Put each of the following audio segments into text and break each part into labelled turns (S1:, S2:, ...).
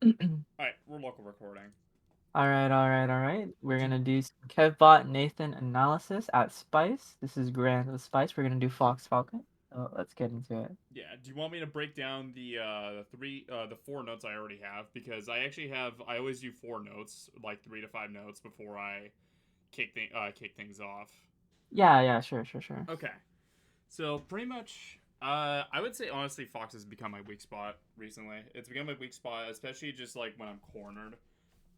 S1: Alright, we're local recording.
S2: All right. We're
S1: Do,
S2: gonna do some Kevbot Nathan analysis at Spice. This is Grand with Spice. We're gonna do Fox Falcon. So let's get into it.
S1: yeah, do you want me to break down the four notes I already have? Because I always do four notes, like 3 to 5 notes before I kick things off.
S2: Yeah, sure.
S1: Okay, so pretty much, I would say honestly, Fox has become my weak spot recently. It's become my weak spot, especially just like when I'm cornered.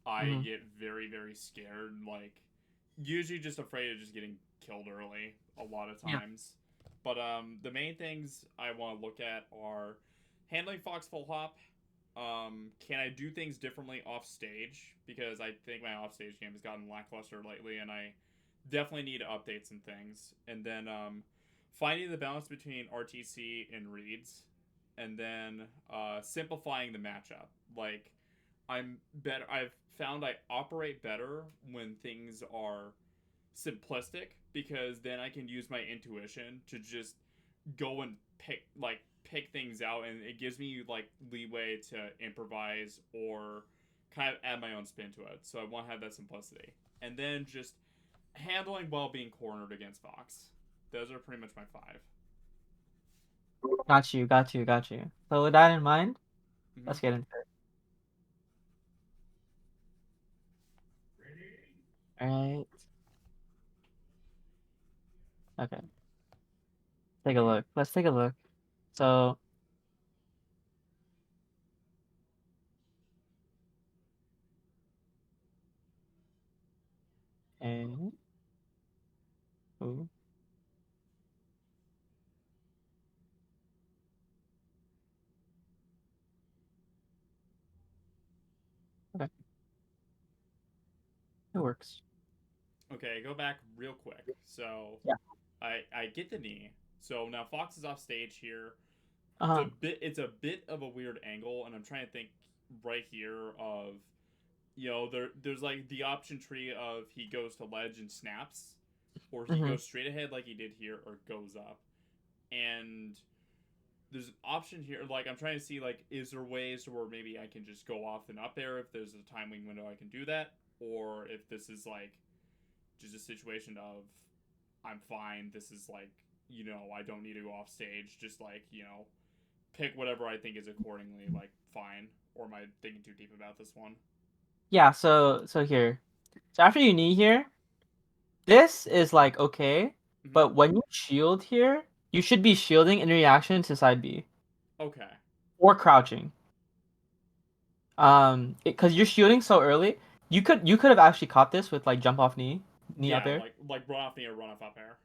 S1: I
S2: Mm-hmm.
S1: get very scared, like usually just afraid of just getting killed early a lot of
S2: Yeah.
S1: times. But the main things I want to look at are handling Fox full hop. Can I do things differently off stage? Because I think my off stage game has gotten lackluster lately, and I definitely need updates and things. And then finding the balance between RTC and reads, and then simplifying the matchup. Like I'm better. I've found I operate better when things are simplistic because then I can use my intuition to just go and pick things out, and it gives me like leeway to improvise or kind of add my own spin to it. So I want to have that simplicity, and then just handling while being cornered against Fox. Those are pretty much my 5.
S2: Got you. So with that in mind,
S1: Mm-hmm.
S2: let's get into it. All right. Okay. Take a look. Let's take a look. So, and ooh, okay, it works.
S1: Okay, go back real quick. So
S2: Yeah.
S1: I get the knee. So now Fox is off stage here.
S2: Uh-huh.
S1: It's a bit of a weird angle, and I'm trying to think right here of there's like the option tree of he goes to ledge and snaps, or he
S2: Mm-hmm.
S1: goes straight ahead like he did here, or goes up. And there's an option here. Like I'm trying to see like is there ways to where maybe I can just go off and up air if there's a timing window I can do that, or if this is like just a situation of I'm fine. This is like I don't need to go off stage. Just like pick whatever I think is accordingly like fine. Or am I thinking too deep about this one?
S2: Yeah. So here. So after you knee here, this is like okay,
S1: Mm-hmm.
S2: but when you shield here, you should be shielding in reaction to side B
S1: Okay.
S2: or crouching. Because you're shielding so early, you could have actually caught this with like jump off knee up
S1: Yeah,
S2: air.
S1: like run off the air, run off up air.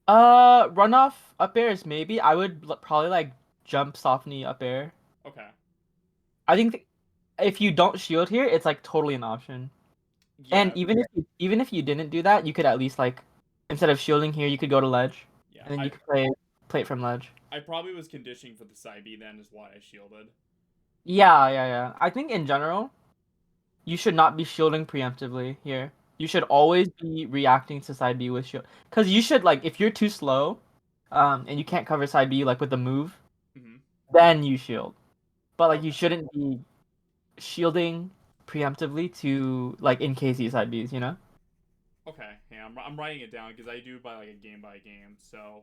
S2: Runoff up air is maybe. I would probably like jump soft knee up air.
S1: Okay.
S2: I think if you don't shield here, it's like totally an option. And
S1: Yeah.
S2: even if you didn't do that, you could at least like instead of shielding here, you could go to ledge,
S1: Yeah.
S2: and then you could play it from ledge.
S1: I probably was conditioning for the side B then is why I shielded.
S2: Yeah. I think in general, you should not be shielding preemptively here. You should always be reacting to side B with shield. Because you should like if you're too slow, and you can't cover side B like with the move,
S1: Mm-hmm.
S2: then you shield. But like you
S1: Okay.
S2: shouldn't be shielding preemptively to like in KC side Bs, you know?
S1: Okay. Yeah, I'm writing it down because I do by game. So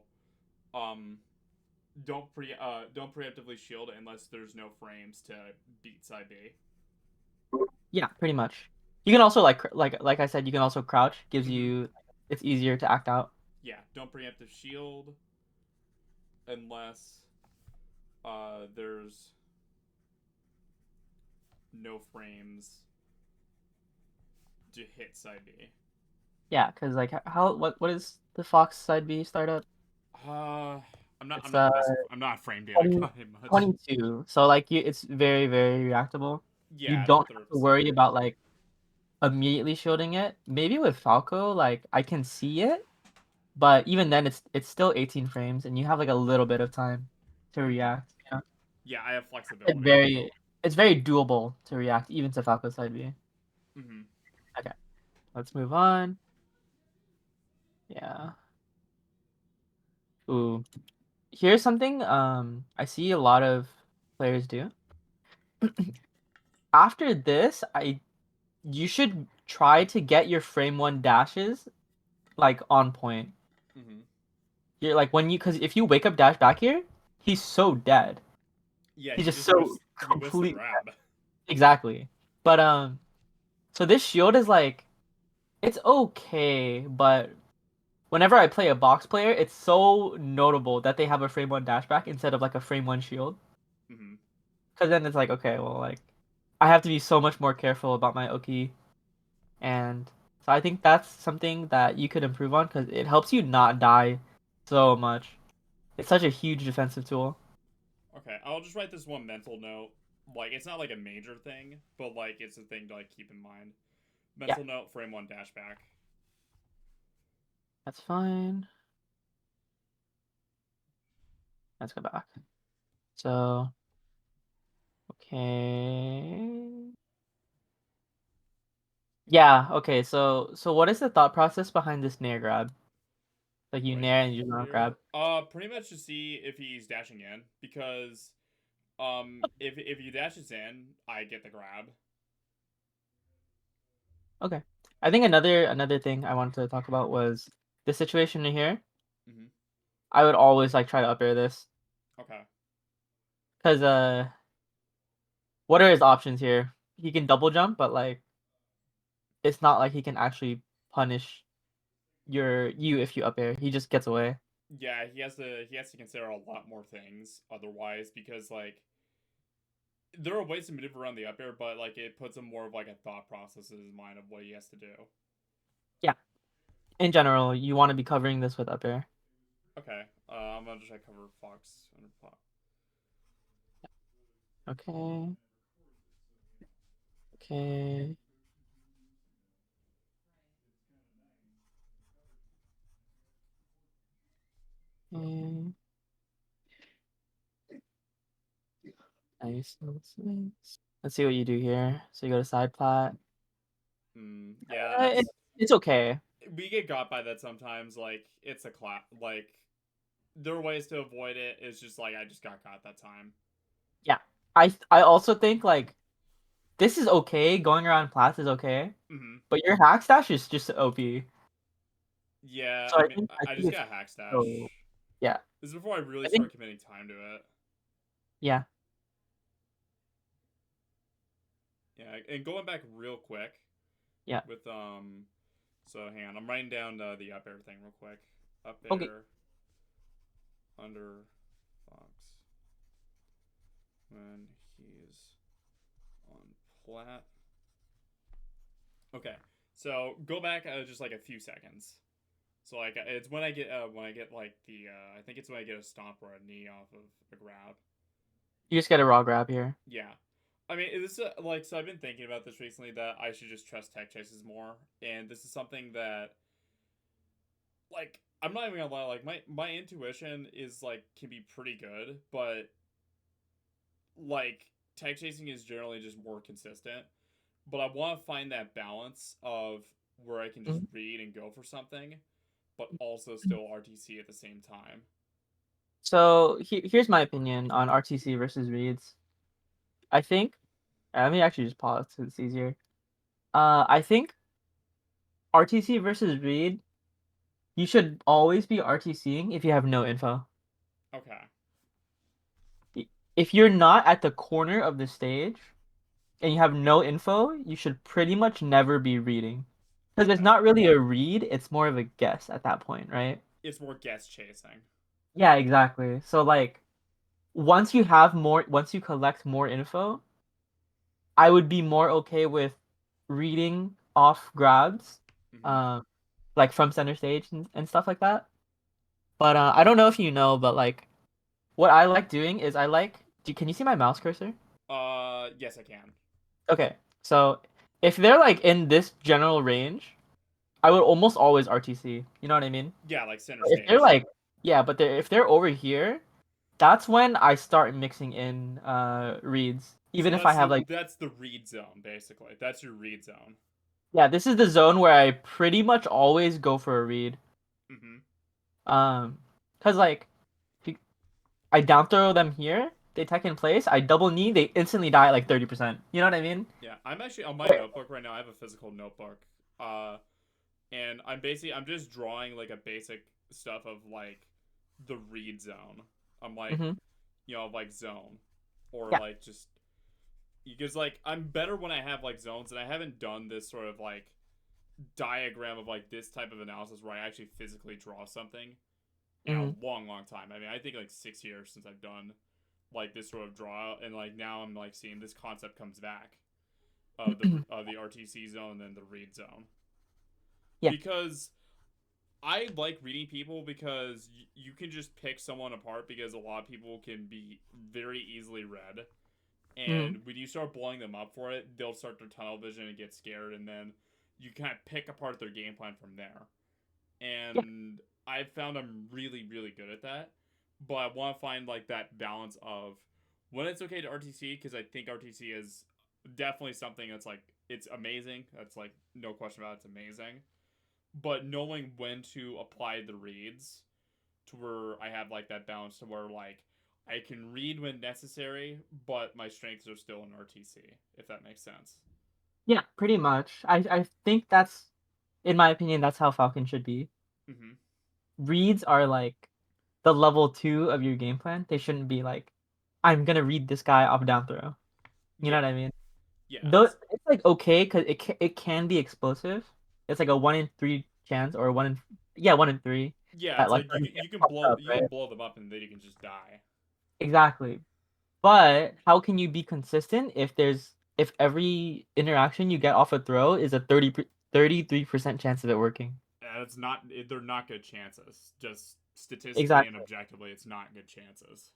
S1: um don't preemptively shield unless there's no frames to beat side B.
S2: Yeah, pretty much. You can also like I said, you can also crouch. Gives
S1: Mm-hmm.
S2: you it's easier to act out.
S1: Yeah. Don't preemptive shield unless there's no frames to hit side B.
S2: Yeah, because like how what is the Fox side B startup?
S1: Uh, I'm
S2: It's
S1: not the best. I'm not a frame data
S2: 20,
S1: guy much.
S2: 22. So like it's very reactable. You
S1: Yeah, it's a
S2: don't
S1: third
S2: have
S1: of
S2: to
S1: a
S2: worry
S1: second.
S2: about like immediately shielding it. Maybe with Falco, like I can see it, but even then it's still 18 frames and you have like a little bit of time to react. You know?
S1: Yeah, I have
S2: It's
S1: flexibility.
S2: very doable to react even to Falco side B.
S1: Mm-hmm.
S2: Okay, let's move on. Yeah. Ooh. Here's something I see a lot of players do. after this, I you should try to get your frame one dashes like on point.
S1: Mm-hmm.
S2: You're like when you because if you wake up dash back here, he's so dead.
S1: Yeah,
S2: He's
S1: he
S2: just
S1: just whiffs.
S2: so
S1: He whiffs the
S2: complete.
S1: grab.
S2: Exactly. But so this shield is like it's okay, but whenever I play a box player, it's so notable that they have a frame one dashback instead of like a frame one shield.
S1: Mm-hmm.
S2: Because then it's like, okay, well, like I have to be so much more careful about my Oki, and so I think that's something that you could improve on because it helps you not die so much. It's such a huge defensive tool.
S1: Okay, I'll just write this one mental note. Like, it's not like a major thing, but like it's a thing to like keep in mind.
S2: Yeah,
S1: Mental note: frame one dashback.
S2: that's fine. Let's go back. So, okay. Yeah, okay. So what is the thought process behind this nair grab? Like you
S1: Right
S2: nair and you don't
S1: here.
S2: grab.
S1: Pretty much to see if he's dashing in because if he dashes in, I get the grab.
S2: Okay. I think another thing I wanted to talk about was the situation in here.
S1: Mm-hmm.
S2: I would always like try to up air this
S1: Okay.
S2: because what are his options here? He can double jump, but like it's not like he can actually punish you if you up air. He just gets away.
S1: Yeah, he has to consider a lot more things otherwise because like there are ways to maneuver around the up air, but like it puts him more of like a thought process in his mind of what he has to do.
S2: Yeah. In general, you want to be covering this with up air.
S1: Okay. I'm gonna try to cover Fox under Fox.
S2: Okay. Okay. Okay. Nice. Let's see what you do here. So you go to side plat.
S1: Yeah,
S2: Uh, it,
S1: that's
S2: it's okay.
S1: we get got by that sometimes. Like it's a clap. Like there are ways to avoid it. It's just like I just got caught that time.
S2: Yeah. I also think like this is okay. Going around plats is okay,
S1: Mm-hmm.
S2: but your hack stash is just OP.
S1: Yeah,
S2: So
S1: I mean,
S2: I
S1: I
S2: think
S1: just
S2: it's
S1: got hack stash.
S2: so yeah.
S1: This is before I really
S2: I think
S1: start committing time to it.
S2: yeah.
S1: Yeah, and going back real quick
S2: Yeah.
S1: with so hang on, I'm writing down the up air thing real quick. Up
S2: Okay.
S1: air under Fox when he's on plat. Okay, so go back just like a few seconds. So like it's when I get like the I think it's when I get a stomp or a knee off of a grab.
S2: You just get a raw grab here.
S1: Yeah. I mean, this like so. I've been thinking about this recently that I should just trust tech chases more, and this is something that like I'm not even gonna lie. Like my intuition is like can be pretty good, but like tech chasing is generally just more consistent. But I want to find that balance of where I can just
S2: Mhm.
S1: read and go for something, but also still RTC at the same time.
S2: So here's my opinion on RTC versus reads. I think let me actually just pause so it's easier. I think RTC versus read, you should always be RTCing if you have no info.
S1: Okay.
S2: If you're not at the corner of the stage and you have no info, you should pretty much never be reading. Because it's
S1: Okay.
S2: not really a read, it's more of a guess at that point, right?
S1: It's more guess chasing.
S2: Yeah, exactly. So like once you collect more info, I would be more okay with reading off grabs,
S1: Mm-hmm.
S2: uh, like from center stage and stuff like that. But I don't know if you know, but like what I like doing is can you see my mouse cursor?
S1: Yes, I can.
S2: Okay. So if they're like in this general range, I would almost always RTC. You know what I mean?
S1: Yeah, like center
S2: If they're
S1: stage.
S2: like yeah, but if they're over here, that's when I start mixing in reads.
S1: So
S2: Even if I have like
S1: that's the read zone basically. That's your read zone.
S2: yeah, this is the zone where I pretty much always go for a read.
S1: Mm-hmm.
S2: Um, cause like if I down throw them here. they tech in place, I double knee, they instantly die at like 30%. You know what I mean?
S1: Yeah, I'm actually on my
S2: Wait.
S1: notebook right now. I have a physical notebook. Uh, and I'm just drawing like a basic stuff of like the read zone. I'm like,
S2: Mm-hmm.
S1: like zone, or
S2: Yeah.
S1: like just because like I'm better when I have like zones, and I haven't done this sort of like diagram of like this type of analysis where I actually physically draw something in a
S2: Mm-hmm.
S1: long time. I mean, I think like 6 years since I've done like this sort of draw, and like now I'm like seeing this concept comes back of the RTC zone and then the read zone,
S2: Yeah.
S1: because I like reading people because you can just pick someone apart because a lot of people can be very easily read.
S2: Mm-hmm.
S1: And when you start blowing them up for it, they'll start their tunnel vision and get scared, and then you kind of pick apart their game plan from there.
S2: Yeah.
S1: And I found I'm really, really good at that. But I want to find like that balance of when it's okay to RTC, because I think RTC is definitely something that's like it's amazing. That's like no question about it, it's amazing. But knowing when to apply the reads to where I have like that balance to where like I can read when necessary, but my strengths are still in RTC, if that makes sense.
S2: Yeah, pretty much. I think that's, in my opinion, that's how Falcon should be.
S1: Mm-hmm.
S2: Reads are like the level 2 of your game plan. They shouldn't be like, I'm gonna read this guy off down throw. You know
S1: Yeah,
S2: what I mean?
S1: yeah,
S2: Though it's like okay because it can be explosive. It's like a 1 in 3 chance, or 1 in 3
S1: yeah.
S2: that
S1: It's
S2: like
S1: like
S2: doesn't get
S1: you can
S2: fucked
S1: blow
S2: up, right?
S1: them up and then you can just die.
S2: Exactly. But how can you be consistent if every interaction you get off a throw is a 33% chance of it working?
S1: It's not. They're not good chances. Just statistically and
S2: Exactly.
S1: objectively, it's not good chances.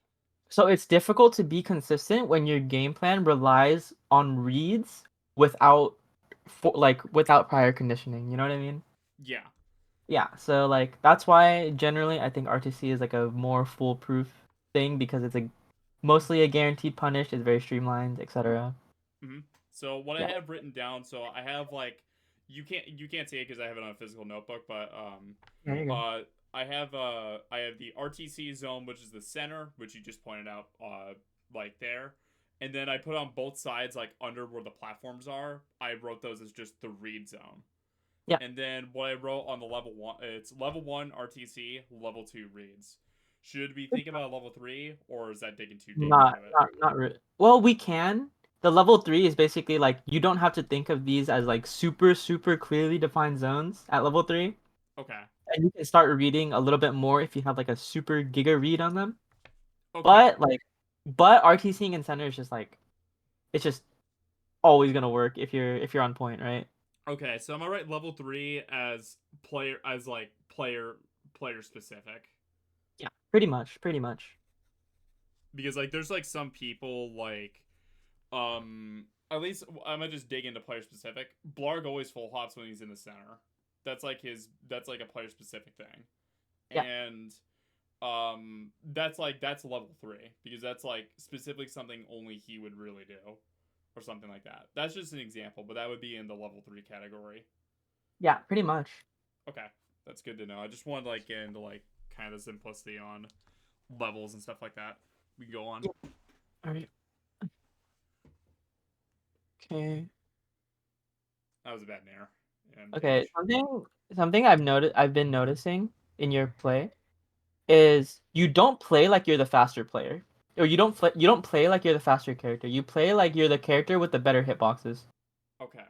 S2: So it's difficult to be consistent when your game plan relies on reads without without prior conditioning. You know what I mean?
S1: Yeah.
S2: Yeah, so like that's why generally I think RTC is like a more foolproof thing because it's a mostly a guaranteed punish, it's very streamlined, etc.
S1: Mm-hmm. So what I
S2: Yeah.
S1: have written down, so I have like you can't see it because I have it on a physical notebook, but
S2: There you go.
S1: uh I have the RTC zone, which is the center, which you just pointed out, like there, and then I put on both sides, like under where the platforms are. I wrote those as just the read zone,
S2: Yeah.
S1: and then what I wrote on the level one, it's level one RTC, level two reads. Should we think about level three, or is that digging too deep
S2: Not
S1: into it?
S2: not not really. Well, we can. The level 3 is basically like you don't have to think of these as like super clearly defined zones at level 3.
S1: Okay.
S2: And you can start reading a little bit more if you have like a super giga read on them.
S1: Okay.
S2: But RTCing in center is just like it's just always gonna work if you're on point, right?
S1: Okay, so I'm gonna write level three as player specific,
S2: Yeah, pretty much, pretty much.
S1: because like there's like some people like at least I'm gonna just dig into player specific. Blarg always full hops when he's in the center. That's like a player specific thing,
S2: Yeah.
S1: and that's level three because that's like specifically something only he would really do, or something like that. That's just an example, but that would be in the level three category.
S2: Yeah, pretty much.
S1: Okay, that's good to know. I just wanted to like get into like kind of simplicity on levels and stuff like that. We can go on.
S2: Yeah. All right. Okay.
S1: That was a bad nair and
S2: Okay.
S1: damage.
S2: Something I've been noticing in your play is you don't play like you're the faster player. Or you don't play like you're the faster character. You play like you're the character with the better hitboxes.
S1: Okay.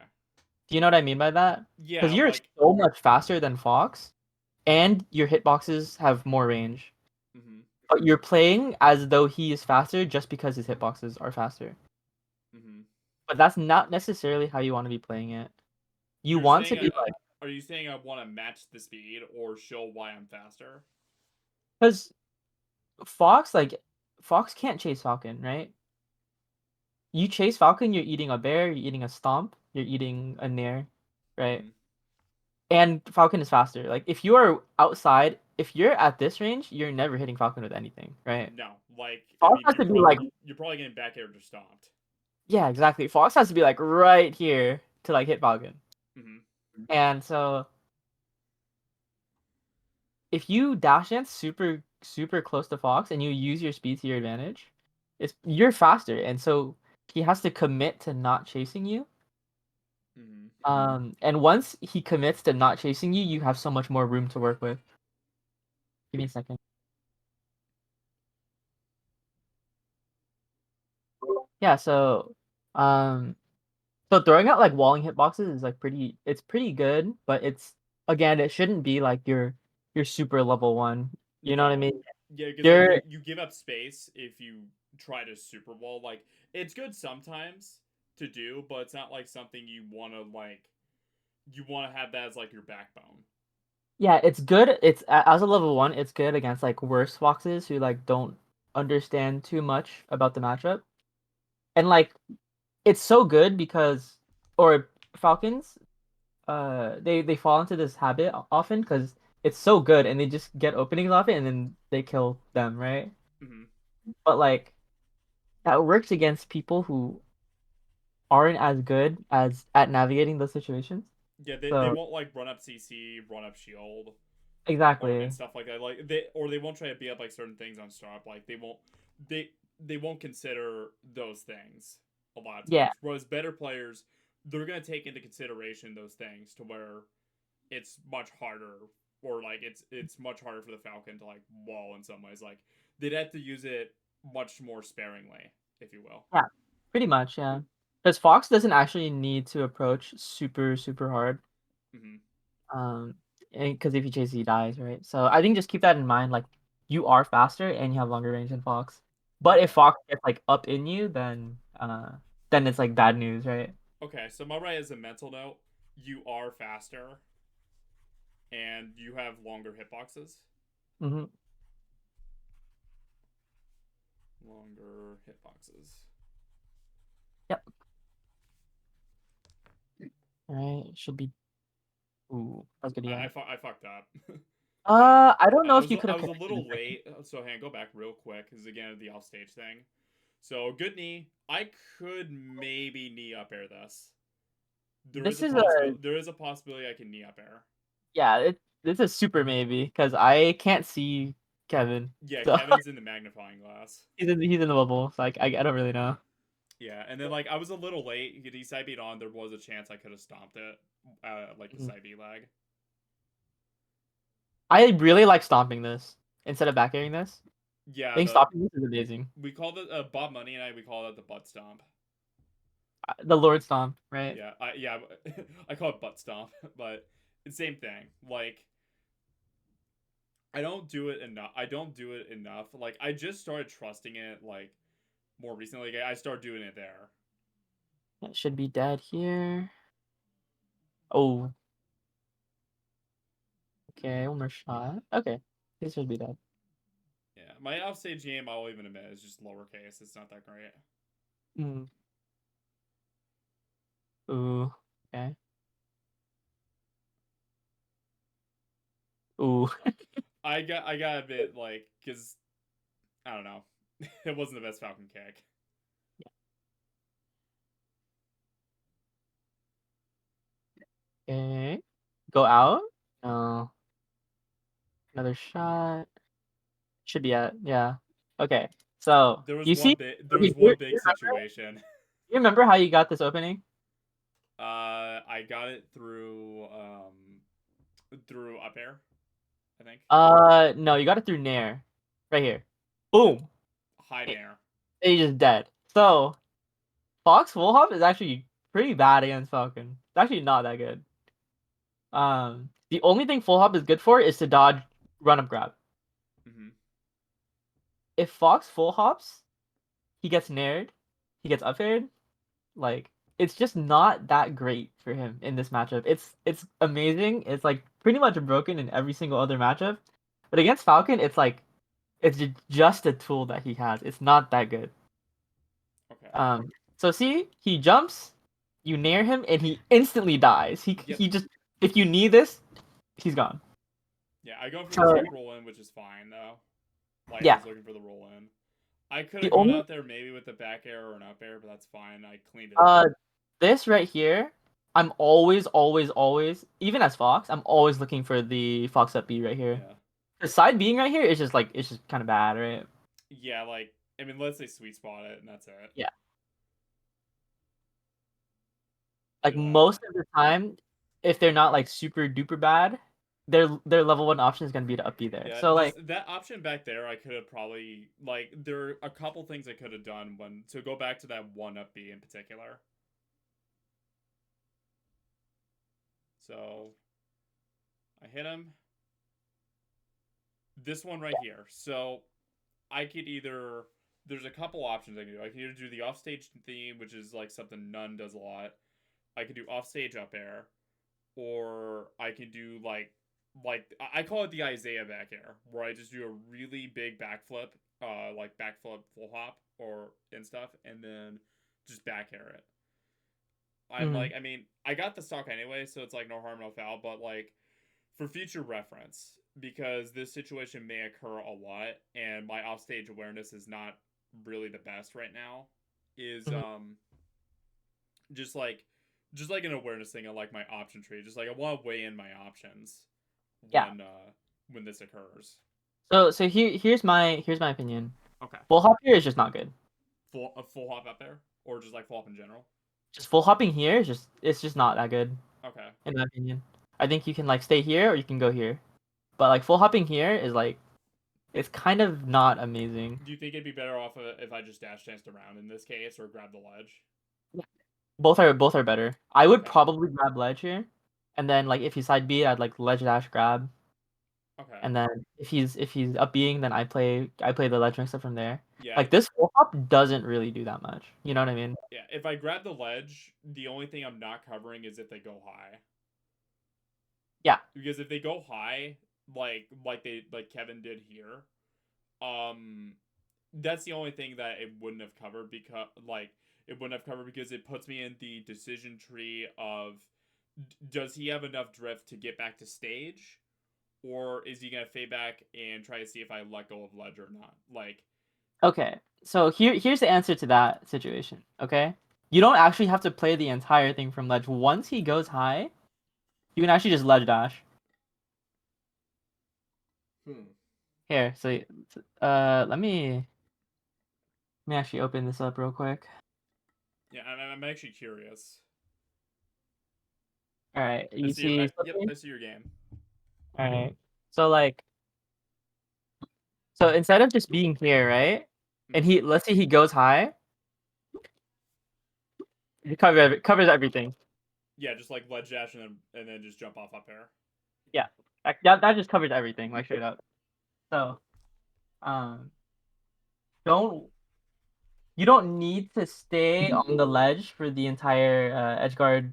S2: Do you know what I mean by that? Because
S1: Yeah,
S2: you're
S1: like.
S2: so much faster than Fox, and your hitboxes have more range.
S1: Mm-hmm.
S2: But you're playing as though he is faster just because his hitboxes are faster.
S1: Mm-hmm.
S2: But that's not necessarily how you want to be playing it. You
S1: You're
S2: want to
S1: saying
S2: be like,
S1: are you saying I want to match the speed or show why I'm faster?
S2: because Fox can't chase Falcon, right? You chase Falcon, you're eating a bear, you're eating a stomp, you're eating a nair, right?
S1: Mm-hmm.
S2: And Falcon is faster. Like if you're at this range, you're never hitting Falcon with anything, right?
S1: No, like I
S2: Fox
S1: mean
S2: has to be like,
S1: you're probably getting back air or stomped.
S2: yeah, exactly. Fox has to be like right here to like hit Falcon.
S1: Mm-hmm.
S2: And so if you dash dance super close to Fox and you use your speed to your advantage, It's you're faster, and so he has to commit to not chasing you.
S1: Hmm.
S2: And once he commits to not chasing you, you have so much more room to work with. Give me a second. Yeah, um, so throwing out like walling hitboxes is like it's pretty good, but it's again, it shouldn't be like your super level one. You know what I
S1: No.
S2: mean?
S1: Yeah, because like
S2: You're
S1: you give up space if you try to super wall. Like it's good sometimes to do, but it's not like something you want to like. You want to have that as like your backbone.
S2: Yeah, it's good. As a level one, it's good against like worse foxes who like don't understand too much about the matchup. And like it's so good because or falcons they fall into this habit often because it's so good and they just get openings off it and then they kill them, right?
S1: Hmm.
S2: But like that works against people who aren't as good as at navigating those situations.
S1: Yeah, they
S2: So
S1: won't like run up CC, run up shield, or and
S2: exactly.
S1: stuff like that. Like they won't try to beat up like certain things on stop. Like they they won't consider those things a lot of
S2: Yeah.
S1: times. Whereas better players, they're gonna take into consideration those things to where it's much harder, or like it's much harder for the Falcon to like wall in some ways. Like they'd have to use it much more sparingly, if you will.
S2: Yeah. Pretty much, yeah. Because Fox doesn't actually need to approach super hard.
S1: Hmm.
S2: Um and because if he chases he dies, right? So I think just keep that in mind. Like you are faster and you have longer range than Fox. But if
S1: Okay.
S2: Fox gets like up in you, then it's like bad news, right?
S1: Okay. So my right as a mental note, you are faster and you have longer hitboxes.
S2: Mm-hmm.
S1: Longer hitboxes.
S2: Yep. All right. Should be. Ooh, that's good. Yeah.
S1: I fucked up. but
S2: I don't know if you could
S1: I
S2: have
S1: was a
S2: connected a
S1: little
S2: second.
S1: late. So hang on, go back real quick because again the offstage thing. So good knee. I could maybe knee up air this.
S2: This is a
S1: There is a possibility I can knee up air.
S2: yeah. This is super maybe because I can't see Kevin,
S1: Yeah,
S2: so
S1: Kevin's in the magnifying glass.
S2: he's in the bubble. So like I don't really know.
S1: Yeah, and then like I was a little late. He side beat on. There was a chance I could have stomped it, like the
S2: Mhm.
S1: side beat lag.
S2: I really like stomping this instead of back airing this. I
S1: Yeah,
S2: think
S1: the
S2: stomping this is amazing.
S1: we called it Bob Money and I we call it the butt stomp.
S2: The Lord stomp, right?
S1: Yeah, I call it butt stomp, but it's same thing. Like I don't do it enough. I don't do it enough. Like I just started trusting it like more recently. Like I started doing it there.
S2: It should be dead here. Oh, okay, one more shot. Okay, this should be dead.
S1: Yeah, my offstage game I'll even admit is just lowercase. It's not that great.
S2: Mm. Ooh, okay. Ooh.
S1: I got a bit like because I don't know. It wasn't the best Falcon kick.
S2: Okay. Go out. No. Another shot. Should be at yeah. Okay. So you see
S1: There
S2: okay,
S1: was one big situation.
S2: you remember how you got this opening?
S1: I got it through up air, I think.
S2: No, you got it through Nair. Right here. Boom.
S1: High
S2: It,
S1: nair.
S2: it just dead. So Fox full hop is actually pretty bad against Falcon. It's actually not that good. The only thing full hop is good for is to dodge run up grab.
S1: Hmm.
S2: If Fox full hops, he gets nared, he gets up aired. Like it's just not that great for him in this matchup. It's amazing. It's like pretty much broken in every single other matchup. But against Falcon, it's like it's just a tool that he has. It's not that good.
S1: Okay.
S2: So see, he jumps, you nair him, and he instantly dies.
S1: Yep.
S2: He just if you need this, he's gone.
S1: Yeah, I go for the
S2: So
S1: safe roll in, which is fine though. Like I
S2: yeah,
S1: was looking for the roll in. I could
S2: the
S1: have gone
S2: only
S1: out there maybe with the back air or an up air, but that's fine. I cleaned it up.
S2: uh this right here, I'm always even as Fox, I'm always looking for the Fox up B right here.
S1: Yeah.
S2: The side being right here is just like it's just kind of bad, right?
S1: Yeah, like I mean, let's say sweet spot it, and that's it.
S2: Yeah. Like
S1: Look at that.
S2: most of the time, if they're not like super duper bad, their level one option is gonna be to up B there.
S1: Yeah,
S2: So
S1: this
S2: like,
S1: that option back there, I could have probably like there are a couple things I could have done when to go back to that one up B in particular. So I hit him. This one right here. So I could either there's a couple options I can do. I can either do the offstage theme, which is like something none does a lot. I could do offstage up air, or I can do like I call it the Isaiah back air, where I just do a really big backflip, like backflip full hop or and stuff, and then just back air it. I'm
S2: mhm.
S1: like, I mean, I got the stock anyway, so it's like no harm, no foul. But like for future reference, because this situation may occur a lot, and my offstage awareness is not really the best right now, is
S2: Mhm.
S1: just like just like an awareness thing. I like my option tree. Just like I want to weigh in my options
S2: Yeah.
S1: when this occurs.
S2: So here's my opinion.
S1: Okay,
S2: Full hop here is just not good.
S1: full a full hop up there, or just like full hop in general.
S2: Just full hopping here is just not that good
S1: Okay.
S2: in my opinion. I think you can like stay here or you can go here, but like full hopping here is like it's kind of not amazing.
S1: Do you think it'd be better off if I just dash danced around in this case, or grab the ledge?
S2: Both are better. I would
S1: Okay.
S2: probably grab ledge here, and then like if he's side B, I'd like ledge dash grab,
S1: Okay.
S2: and then if he's up being, then I play the ledge mixer from there.
S1: Yeah.
S2: Like this full hop doesn't really do that much. You know what I mean?
S1: Yeah. If I grab the ledge, the only thing I'm not covering is if they go high.
S2: Yeah.
S1: Because if they go high, like Kevin did here, um, that's the only thing that it wouldn't have covered because it puts me in the decision tree of does he have enough drift to get back to stage, or is he gonna fade back and try to see if I let go of ledge or not? Like,
S2: Okay. So here's the answer to that situation. Okay. You don't actually have to play the entire thing from ledge. Once he goes high, you can actually just ledge dash.
S1: hmm.
S2: Here, so let me actually open this up real quick.
S1: Yeah, I'm actually curious.
S2: All right,
S1: I
S2: you
S1: see your
S2: see
S1: yep,
S2: something?
S1: I see your game.
S2: All right. So like, so instead of just being here, right? And
S1: Hmm.
S2: he let's say he goes high, he covers everything.
S1: Yeah, just like ledge dash and then just jump off up air.
S2: Yeah, that just covers everything, like straight up. So um, don't you don't need to stay on the ledge for the entire edge guard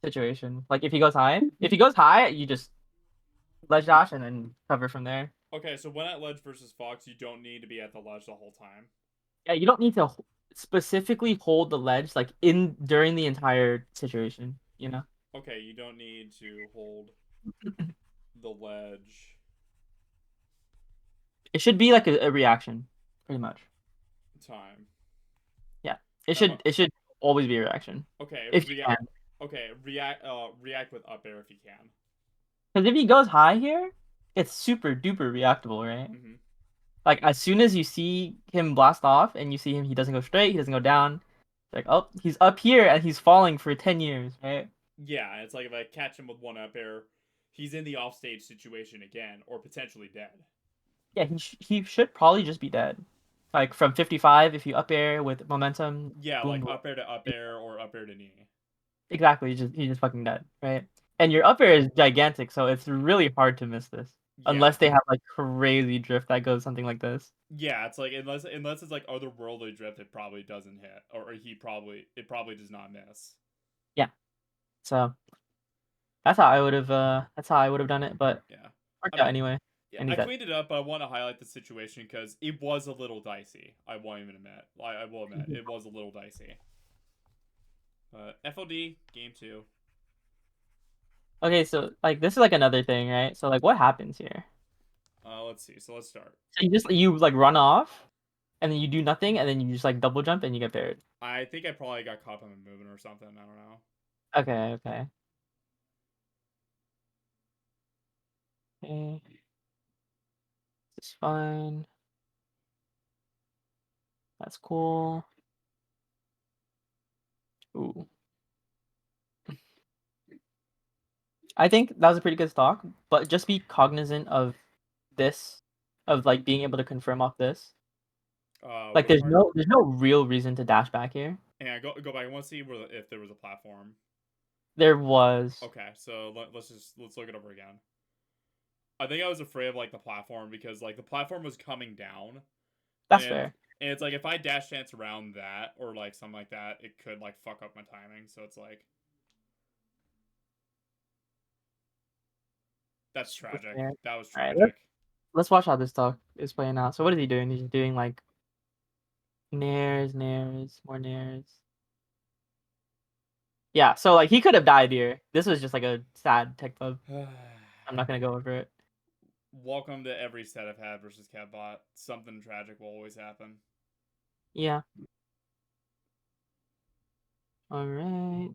S2: situation. Like if he goes high, you just ledge dash and then cover from there.
S1: Okay, so when at ledge versus Fox, you don't need to be at the ledge the whole time.
S2: Yeah, you don't need to specifically hold the ledge like in during the entire situation. You know,
S1: Okay, you don't need to hold the ledge
S2: it should be like a reaction, pretty much.
S1: time.
S2: Yeah, it
S1: Um,
S2: should it should always be a reaction
S1: okay,
S2: if you can.
S1: react with up air if you can.
S2: Because if he goes high here, it's super duper reactable, right?
S1: Hmm.
S2: Like as soon as you see him blast off and you see him, he doesn't go straight, he doesn't go down. Like, oh, he's up here and he's falling for 10 years, right?
S1: Yeah, it's like if I catch him with one up air, he's in the offstage situation again, or potentially dead.
S2: Yeah, he should probably just be dead. Like from 55, if you up air with momentum,
S1: Yeah,
S2: boom,
S1: like
S2: boom.
S1: up air to up air or up air to knee.
S2: Exactly, he's just fucking dead, right? And your up air is gigantic, so it's really hard to miss this.
S1: Yeah,
S2: Unless they have like crazy drift that goes something like this.
S1: yeah, it's like unless it's like otherworldly drift, it probably doesn't hit, or it probably does not miss.
S2: Yeah. So that's how I would have done it, but
S1: Yeah, I
S2: worked out
S1: mean,
S2: anyway.
S1: yeah,
S2: And
S1: I
S2: he's dead.
S1: cleaned it up, but I want to highlight the situation because it was a little dicey. I won't even admit. I will admit it was a little dicey. FOD game two.
S2: Okay, so like this is like another thing, right? So like what happens here?
S1: Let's see. So let's start.
S2: So you like run off and then you do nothing and then you just like double jump and you get buried.
S1: I think I probably got caught on the movement or something. I don't know.
S2: Okay, okay. Okay. It's fine. That's cool. Ooh. I think that was a pretty good stock, but just be cognizant of this, of like being able to confirm off this. Like
S1: Which part?
S2: there's no real reason to dash back here.
S1: And go back. I want to see if there was a platform.
S2: There was.
S1: Okay, so let's look it over again. I think I was afraid of like the platform because like the platform was coming down,
S2: That's
S1: and
S2: fair.
S1: and it's like if I dash dance around that or like something like that, it could like fuck up my timing. So it's like that's
S2: Super
S1: tragic.
S2: fair.
S1: That was
S2: All right,
S1: tragic.
S2: let's watch how this stock is playing out. So what is he doing? He's doing like nairs, more nairs. Yeah, so like he could have died here. This was just like a sad tech pub. I'm not gonna go over it.
S1: Welcome to every set I've had versus Kevbot. Something tragic will always happen.
S2: Yeah. All right.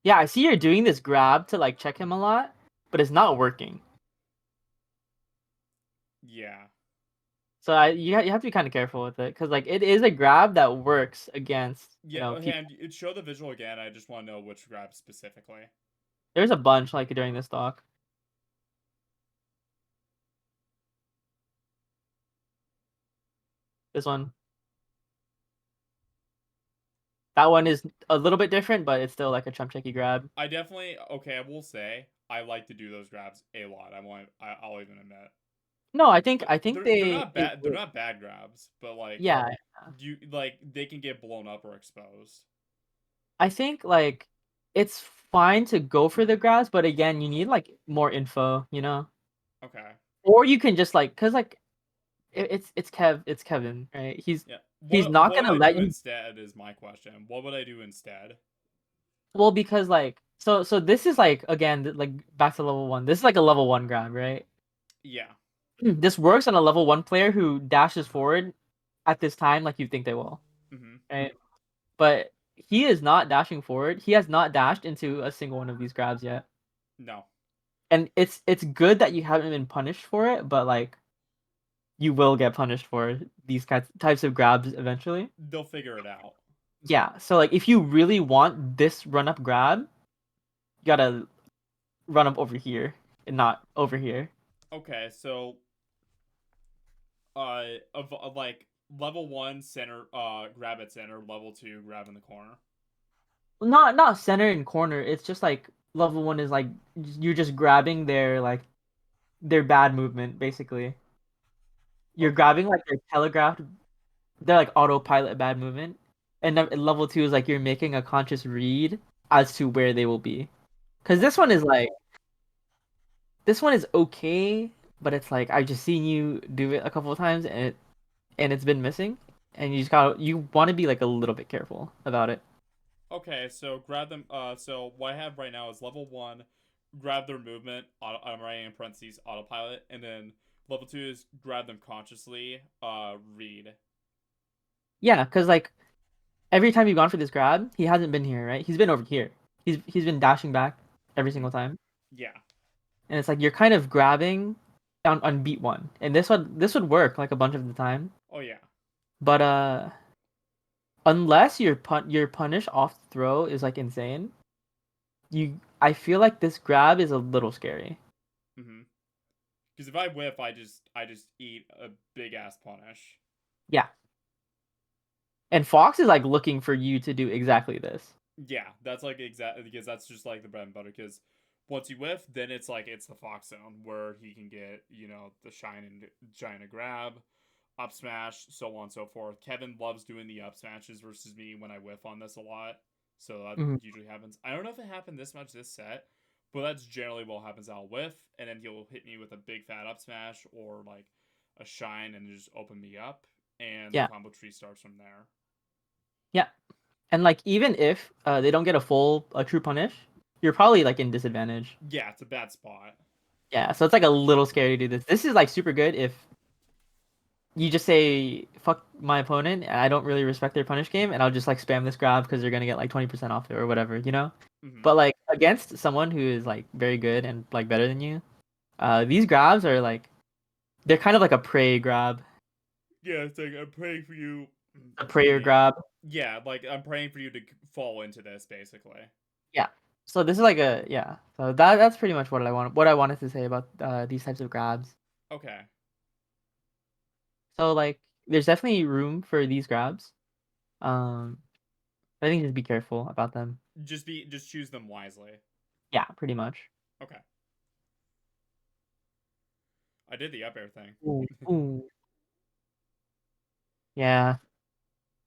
S2: Yeah, I see you're doing this grab to like check him a lot, but it's not working.
S1: Yeah.
S2: So you have to be kind of careful with it because like it is a grab that works against
S1: Yeah,
S2: people.
S1: and it show the visual again. I just want to know which grab specifically.
S2: There's a bunch like during this talk. This one, that one is a little bit different, but it's still like a chump checky grab.
S1: I definitely okay. I will say I like to do those grabs a lot. I'll even admit.
S2: No,
S1: But
S2: I think
S1: they're
S2: they
S1: not bad. They're not bad grabs, but like
S2: yeah.
S1: you like they can get blown up or exposed.
S2: I think like it's fine to go for the grabs, but again, you need like more info, you know,
S1: Okay.
S2: or you can just like because like it's Kevin, right?
S1: Yeah.
S2: He's not
S1: What would
S2: gonna
S1: I
S2: let
S1: do
S2: you.
S1: instead is my question. What would I do instead?
S2: Well, because like so this is like again like back to level one. This is like a level one grab, right?
S1: Yeah.
S2: This works on a level one player who dashes forward at this time like you think they will,
S1: Mm-hmm.
S2: right? But he is not dashing forward. He has not dashed into a single one of these grabs yet.
S1: No.
S2: And it's good that you haven't been punished for it, but like you will get punished for these types of grabs eventually.
S1: They'll figure it out.
S2: Yeah, so like if you really want this run up grab, you gotta run up over here and not over here.
S1: Okay, so of like level one center grab at center, level two grab in the corner.
S2: Not center and corner. It's just like level one is like you're just grabbing their like their bad movement basically. You're
S1: Okay.
S2: grabbing like their telegraphed, they're like autopilot bad movement, and then level two is like you're making a conscious read as to where they will be. Because
S1: Okay.
S2: this one is okay, but it's like I've just seen you do it a couple of times and it's been missing, and you want to be like a little bit careful about it.
S1: Okay, so grab them. So what I have right now is level one, grab their movement. I'm writing in parentheses autopilot, and then level two is grab them consciously. Read.
S2: Yeah, because like every time you've gone for this grab, he hasn't been here, right? He's been over here. He's been dashing back every
S1: Mm-hmm.
S2: single time,
S1: Yeah.
S2: and it's like you're kind of grabbing on beat one, and this would work like a bunch of the time,
S1: Oh yeah.
S2: but unless your punish off throw is like insane, I feel like this grab is a little scary.
S1: Mm-hmm. Because if I whiff, I just eat a big ass punish.
S2: Yeah, and Fox is like looking for you to do exactly this.
S1: Yeah, that's like exactly because that's just like the bread and butter. Because once you whiff, then it's like it's the Fox zone where he can get the shine and grab, up smash, so on and so forth. Kevin loves doing the up smashes versus me when I whiff on this a lot, so that
S2: Mhm.
S1: usually happens. I don't know if it happened this much this set, but that's generally what happens. I'll whiff, and then he'll hit me with a big fat up smash or like a shine and just open me up, and the
S2: Yeah,
S1: combo tree starts from there.
S2: yeah, and like even if they don't get a true punish, you're probably like in disadvantage.
S1: Yeah, it's a bad spot.
S2: Yeah, so it's like a little scary to do this. This is like super good if you just say fuck my opponent and I don't really respect their punish game and I'll just like spam this grab because they're gonna get like 20% off it or whatever, you know?
S1: Mm-hmm.
S2: But like against someone who is like very good and like better than you, these grabs are like they're kind of like a prey grab.
S1: Yeah, it's like I'm praying for you.
S2: The
S1: Excuse
S2: prayer
S1: me.
S2: grab.
S1: Yeah, like I'm praying for you to fall into this, basically.
S2: Yeah. So this is like a yeah. So that's pretty much what I wanted to say about these types of grabs.
S1: Okay.
S2: So like there's definitely room for these grabs. Um I think just be careful about them.
S1: Just choose them wisely.
S2: Yeah, pretty much.
S1: Okay. I did the up air thing.
S2: Ooh, ooh. Yeah.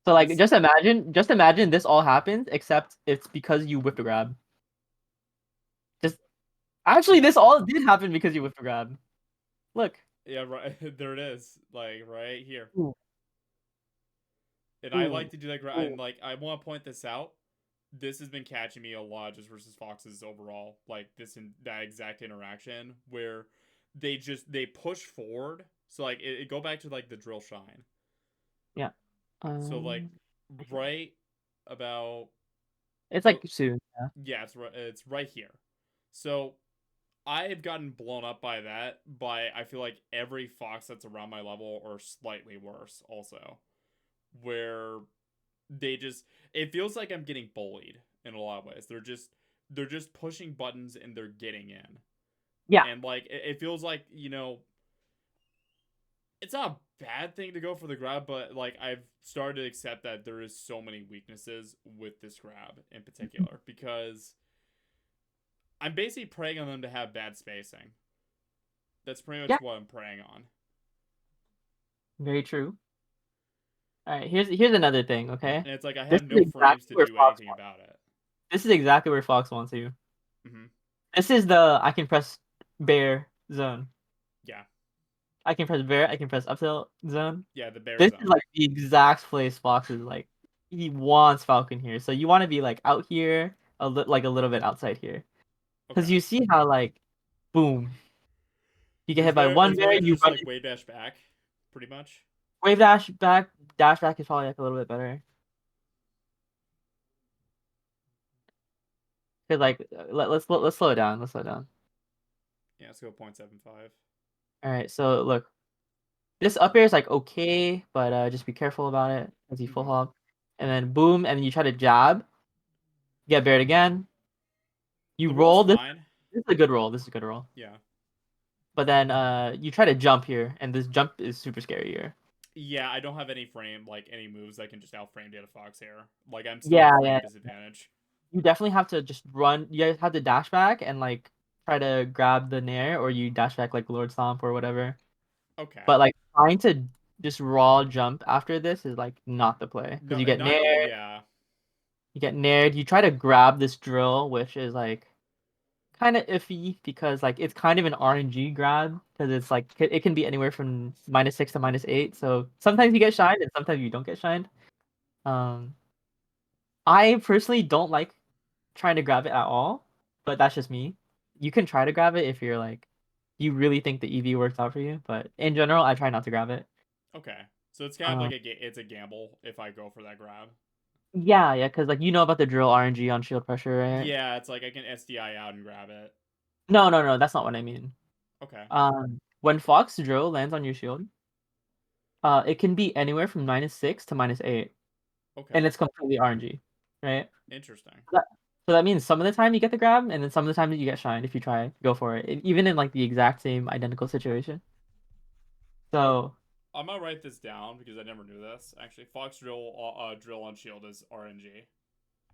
S2: So like
S1: This
S2: just imagine this all happens except it's because you whipped a grab. Just actually this all did happen because you whipped a grab. Look.
S1: yeah, right there it is. Like right here.
S2: Ooh,
S1: And I like
S2: ooh,
S1: to do that
S2: ooh.
S1: and like I want to point this out. This has been catching me a lot just versus Fox's overall. Like this in that exact interaction where they push forward. So like it go back to like the drill shine.
S2: Yeah.
S1: So like
S2: Okay.
S1: right about
S2: It's
S1: oh
S2: like soon. Yeah.
S1: yeah, it's right here. So I've gotten blown up by that by I feel like every fox that's around my level or slightly worse also. Where they just it feels like I'm getting bullied in a lot of ways. They're just pushing buttons and they're getting in.
S2: Yeah.
S1: And like it feels like, it's not a bad thing to go for the grab, but like I've started to accept that there is so many weaknesses with this grab in particular because I'm basically preying on them to have bad spacing. That's pretty
S2: Yeah.
S1: much what I'm preying on.
S2: Very true. All right. Here's another thing. Okay.
S1: And it's like I
S2: This
S1: have
S2: is
S1: no frames
S2: exactly
S1: to
S2: where
S1: do
S2: Fox
S1: anything
S2: wants.
S1: about it.
S2: This is exactly where Fox wants you.
S1: Mm-hmm.
S2: This is the I can press bear zone.
S1: Yeah.
S2: I can press bear. I can press up tilt zone.
S1: Yeah, the bear
S2: This is
S1: zone.
S2: like the exact place Fox is like. He wants Falcon here, so you want to be like out here, like a little bit outside here, because
S1: Okay.
S2: you see how like, boom, you get
S1: Is
S2: hit by
S1: there
S2: one
S1: is there
S2: bear,
S1: a way to
S2: you
S1: just
S2: run
S1: like wave dash back? Pretty much.
S2: wave dash back is probably like a little bit better. Cause like let's slow it down. Let's slow it down.
S1: Yeah, let's go 0.75.
S2: All right, so look, this up air is like okay, but just be careful about it as you full
S1: Mm-hmm.
S2: hop, and then boom, and then you try to jab, get baited again. You
S1: The roll's
S2: roll this.
S1: fine.
S2: This is a good roll. This is a good roll.
S1: Yeah.
S2: But then you try to jump here, and this jump is super scary here.
S1: Yeah, I don't have any moves that can just outframe Data Fox here. Like I'm still
S2: Yeah,
S1: at frame
S2: yeah.
S1: disadvantage.
S2: You definitely have to just run. You guys have to dash back and like try to grab the nair, or you dash back like Lord Stomp or whatever.
S1: Okay.
S2: But like trying to just raw jump after this is like not the play because
S1: No,
S2: you get
S1: not
S2: nair.
S1: yeah.
S2: You get nared. You try to grab this drill, which is like kind of iffy because like it's kind of an RNG grab because it's like it can be anywhere from -6 to -8. So sometimes you
S1: Mm-hmm.
S2: get shined and sometimes you don't get shined. Um, I personally don't like trying to grab it at all, but that's just me. You can try to grab it if you're like you really think the EV works out for you, but in general, I try not to grab it.
S1: Okay. So it's kind of
S2: Um,
S1: like it's a gamble if I go for that grab.
S2: yeah, yeah, because like you know about the drill RNG on shield pressure, right?
S1: Yeah, it's like I can SDI out and grab it.
S2: No, no, no, that's not what I mean.
S1: Okay.
S2: When Fox drill lands on your shield, it can be anywhere from -6 to -8,
S1: Okay.
S2: and it's completely RNG, right?
S1: Interesting.
S2: So that means some of the time you get the grab, and then some of the time you get shined if you try go for it, even in like the exact same identical situation.
S1: Okay.
S2: So
S1: I'm gonna write this down because I never knew this. Actually, Fox drill on shield is RNG.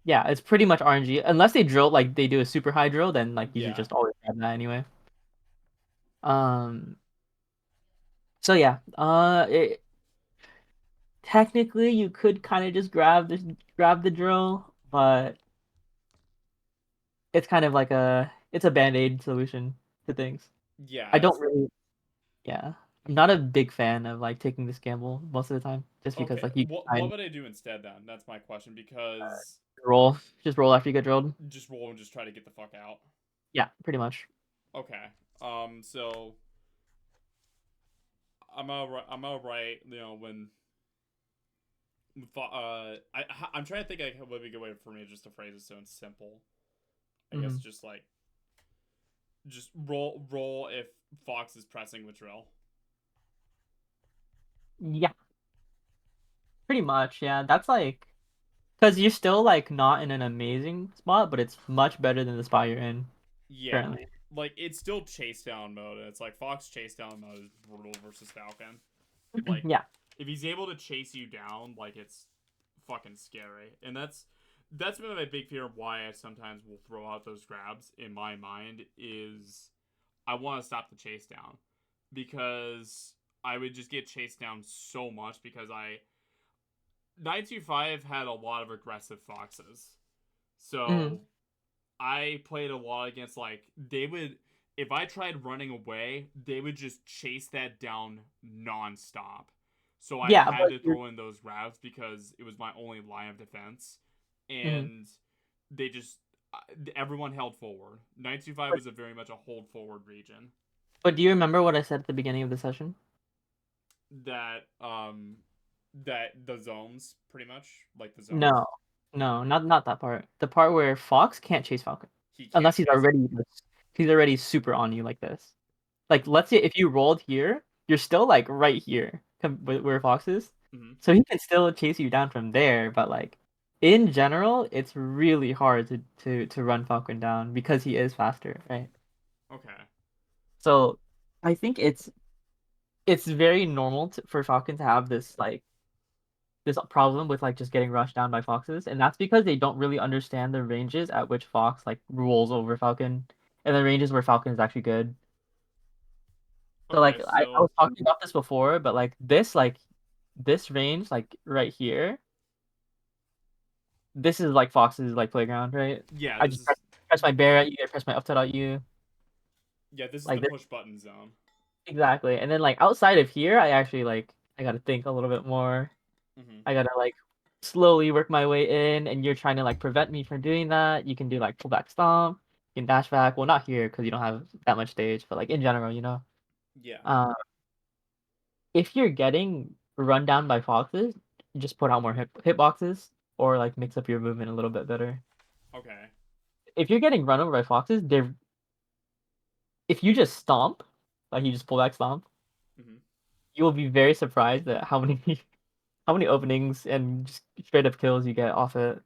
S2: yeah, it's pretty much RNG unless they drill like they do a super high drill, then like you should
S1: Yeah.
S2: just always grab that anyway. Um. So yeah, technically you could kind of just grab the drill, but it's kind of like it's a band-aid solution to things. I
S1: Yeah.
S2: don't
S1: It's
S2: really, yeah. I'm not a big fan of like taking this gamble most of the time, just because
S1: okay.
S2: like you
S1: What
S2: kind
S1: would I do instead then? That's my question because
S2: roll, just roll after you get drilled.
S1: just roll and just try to get the fuck out.
S2: Yeah, pretty much.
S1: Okay. So I'm gonna write. When I'm trying to think like what would be a good way for me just to phrase it so it's simple. I guess
S2: Hmm.
S1: just roll if Fox is pressing with drill.
S2: Yeah. Pretty much, yeah. That's like because you're still like not in an amazing spot, but it's much better than the spot you're in
S1: Yeah,
S2: currently.
S1: like it's still chase down mode, and it's like Fox chase down mode is brutal versus Falcon. Like
S2: Yeah.
S1: if he's able to chase you down, like it's fucking scary, and that's been my big fear of why I sometimes will throw out those grabs in my mind is I want to stop the chase down because I would just get chased down so much because I 925 had a lot of aggressive foxes.
S2: Mm.
S1: So I played a lot against like they would if I tried running away, they would just chase that down nonstop. So I
S2: Yeah,
S1: had
S2: but
S1: to
S2: you're
S1: throw in those grabs because it was my only line of defense,
S2: mhm.
S1: and they just everyone held forward. 925
S2: but,
S1: was a very much a hold forward region
S2: but do you remember what I said at the beginning of the session?
S1: that that the zones pretty much like the zones
S2: No. No, not that part. The part where Fox can't chase Falcon.
S1: he can't
S2: Unless he's
S1: chase.
S2: already he's already super on you like this. Like let's say if you rolled here, you're still like right here where Fox is.
S1: Mm-hmm.
S2: So he can still chase you down from there, but like in general, it's really hard to run Falcon down because he is faster, right?
S1: Okay.
S2: So I think it's very normal for Falcon to have this problem with like just getting rushed down by foxes, and that's because they don't really understand the ranges at which Fox like rules over Falcon, and the ranges where Falcon is actually good. So
S1: Okay.
S2: like I
S1: So
S2: was talking about this before, but like this range like right here, this is like Fox's like playground, right?
S1: yeah,
S2: I
S1: this
S2: just
S1: is
S2: press my bear at you, I press my up tilt at you,
S1: yeah, this is the
S2: like this
S1: push button zone.
S2: exactly. And then like outside of here, I actually like I gotta think a little bit more.
S1: Mm-hmm.
S2: I gotta like slowly work my way in, and you're trying to like prevent me from doing that. You can do like pullback stomp, you can dash back. Well, not here because you don't have that much stage, but like in general, you know.
S1: Yeah.
S2: Uh, if you're getting run down by foxes, just put out more hitboxes or like mix up your movement a little bit better.
S1: Okay.
S2: If you're getting run over by foxes, they're if you just stomp, like you just pull back stomp,
S1: Mm-hmm.
S2: you will be very surprised at how many how many openings and just straight up kills you get off it.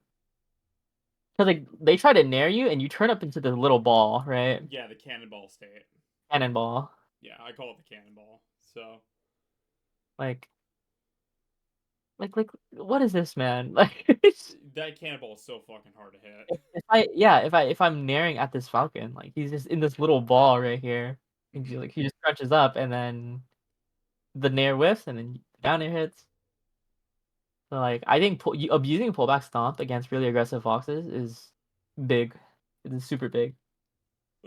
S2: Because like they try to nair you and you turn up into this little ball, right?
S1: Yeah, the cannonball state.
S2: Cannonball.
S1: Yeah, I call it the cannonball. So
S2: Like like what is this, man? Like if
S1: that cannonball is so fucking hard to hit.
S2: I yeah, if I'm naring at this falcon, like he's just in this little ball right here. And
S1: Mm-hmm.
S2: like he just crunches up and then the nair whiffs and then down air hits. So like I think abusing pullback stomp against really aggressive foxes is big. It is super big.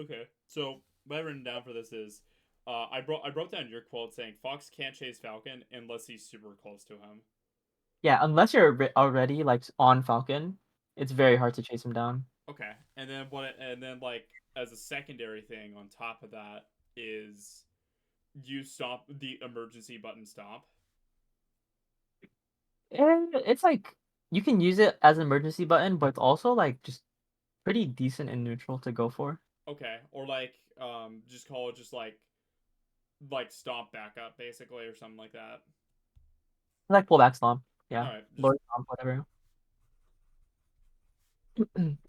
S1: Okay. So what I've written down for this is, I wrote down your quote saying Fox can't chase Falcon unless he's super close to him.
S2: Yeah, unless you're already like on falcon, it's very hard to chase him down.
S1: Okay. And then like as a secondary thing on top of that is you stop the emergency button stop.
S2: And it's like you can use it as an emergency button, but it's also like just pretty decent and neutral to go for.
S1: Okay. Or like just call it just like stomp backup basically or something like that.
S2: I like pullback stomp.
S1: All
S2: Yeah.
S1: right. Just
S2: Lord stomp, whatever.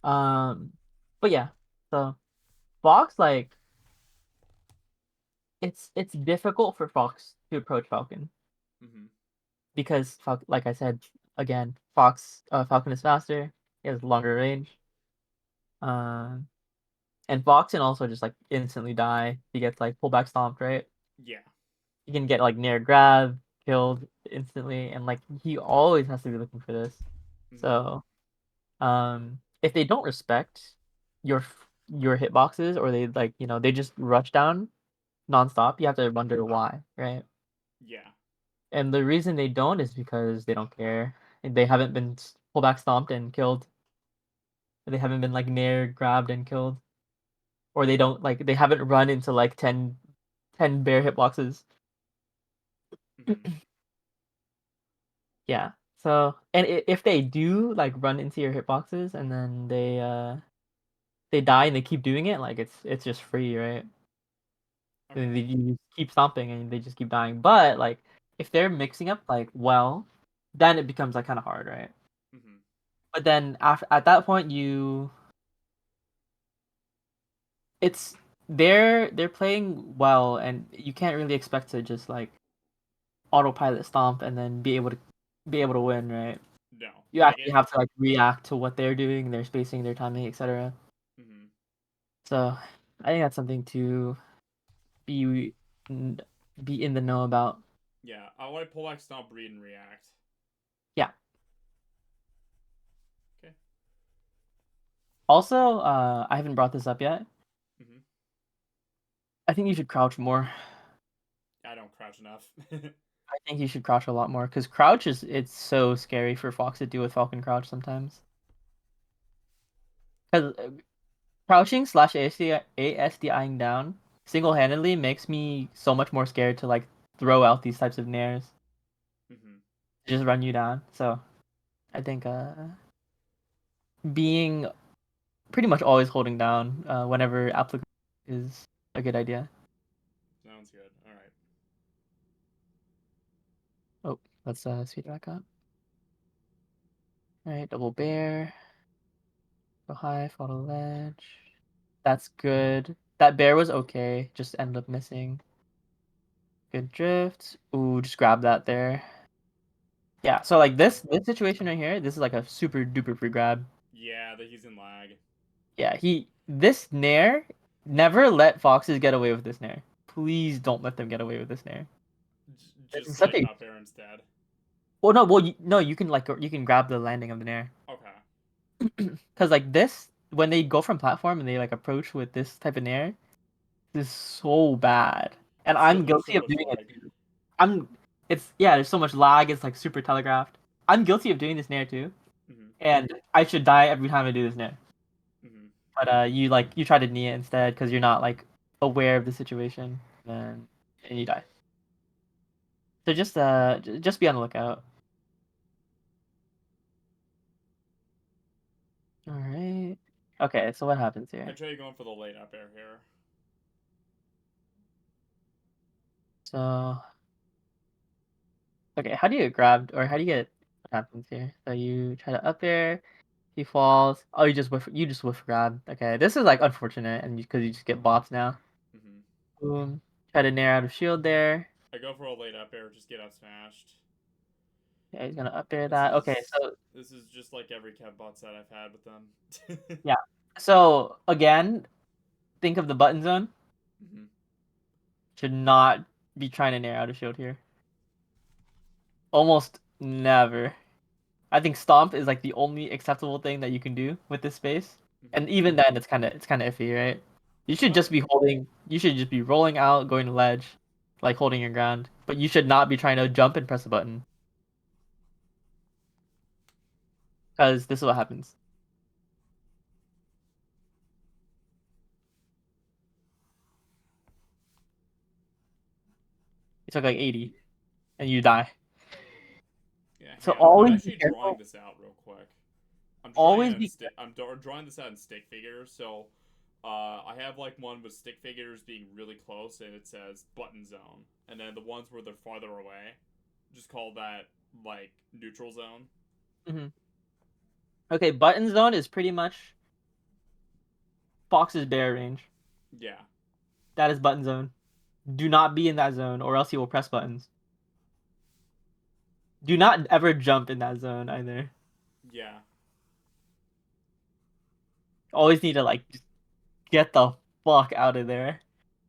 S2: um but yeah. So Fox like it's difficult for Fox to approach Falcon
S1: mm-hmm.
S2: because like I said again, Falcon is faster, he has longer range. Um and Fox can also just like instantly die. He gets like pullback stomped, right?
S1: Yeah.
S2: He can get like near grab, killed instantly, and like he always has to be looking for this.
S1: Mm-hmm.
S2: So, if they don't respect your hitboxes or they like they just rush down nonstop, you have to wonder why, right?
S1: Yeah.
S2: And the reason they don't is because they don't care. And they haven't been pullback stomped and killed. They haven't been like near grabbed and killed, or they don't like they haven't run into like 10 bear hitboxes.
S1: Mm-hmm.
S2: Yeah. So, and if they do like run into your hitboxes and then they die and they keep doing it, like it's just free, right? And
S1: Okay.
S2: you just keep stomping and they just keep dying. But like if they're mixing up like well, then it becomes like kind of hard, right?
S1: Mm-hmm.
S2: But then after at that point, it's they're playing well, and you can't really expect to just like autopilot stomp and then be able to win, right?
S1: No,
S2: You
S1: like
S2: actually
S1: it.
S2: have to like react to what they're doing, their spacing, their timing, etc.
S1: Mm-hmm.
S2: So I think that's something to be n- be in the know about.
S1: Yeah, I want to pull back, stomp, read, and react.
S2: Yeah.
S1: Okay.
S2: Also, I haven't brought this up yet.
S1: Mm-hmm.
S2: I think you should crouch more.
S1: I don't crouch enough.
S2: I think you should crouch a lot more because crouch is it's so scary for Fox to do with Falcon Crouch sometimes. Because crouching slash ASDIing down single handedly makes me so much more scared to like throw out these types of nairs,
S1: Mm-hmm.
S2: just run you down. So I think being pretty much always holding down whenever applicable is a good idea.
S1: Sounds good. All right.
S2: Oh, let's speed back up. All right, double bear, go high, fall to ledge. That's good. That bear was okay, just ended up missing. Good drift. Ooh, just grab that there. Yeah, so like this situation right here, this is like a super duper free grab.
S1: Yeah, that he's in lag.
S2: Yeah, this nair, never let foxes get away with this nair. Please don't let them get away with this nair. This is
S1: Just
S2: such
S1: like
S2: a
S1: up air instead.
S2: well no well no you can like you can grab the landing of the nair
S1: Okay.
S2: because like this when they go from platform and they like approach with this type of nair, this is so bad, and I'm
S1: There's so
S2: guilty of
S1: much
S2: doing it
S1: lag.
S2: too. I'm it's yeah there's so much lag, it's like super telegraphed. I'm guilty of doing this nair too,
S1: Mm-hmm.
S2: and I should die every time I do this nair.
S1: Mm-hmm.
S2: But you try to knee it instead because you're not like aware of the situation, and you die. So just be on the lookout. All right. Okay, so what happens
S1: I
S2: here?
S1: try going for the late up air here.
S2: So okay, how do you get grabbed or how do you get what happens here? So you try to up air, he falls. Oh, you just whiff grab. Okay, this is like unfortunate, and because you just get bops now.
S1: Mm-hmm.
S2: Boom. Try to nair out of shield there.
S1: I go for a late up air, just get up smashed.
S2: Yeah, he's gonna up air
S1: This
S2: that. Okay,
S1: is
S2: so
S1: this is just like every Kevbot set I've had with them.
S2: yeah. So again, think of the button zone.
S1: Mm-hmm.
S2: Should not be trying to nair out a shield here. Almost never. I think stomp is like the only acceptable thing that you can do with this space.
S1: Mm-hmm.
S2: And even then it's kinda iffy, right? You should just be holding you should just be rolling out, going to ledge, like holding your ground. But you should not be trying to jump and press a button. Because this is what happens. You took like 80 and you die.
S1: Yeah,
S2: So
S1: hey, I'm
S2: always be
S1: actually drawing
S2: careful.
S1: this out real quick. I'm drawing it
S2: Always
S1: on
S2: be
S1: stick. Drawing this out in stick figures. So, I have like one with stick figures being really close, and it says button zone, and then the ones where they're farther away, just call that like neutral zone.
S2: Mhm. Okay, button zone is pretty much Fox's bear range.
S1: Yeah,
S2: That is button zone. Do not be in that zone or else he will press buttons. Do not ever jump in that zone either.
S1: yeah,
S2: Always need to like just get the fuck out of there.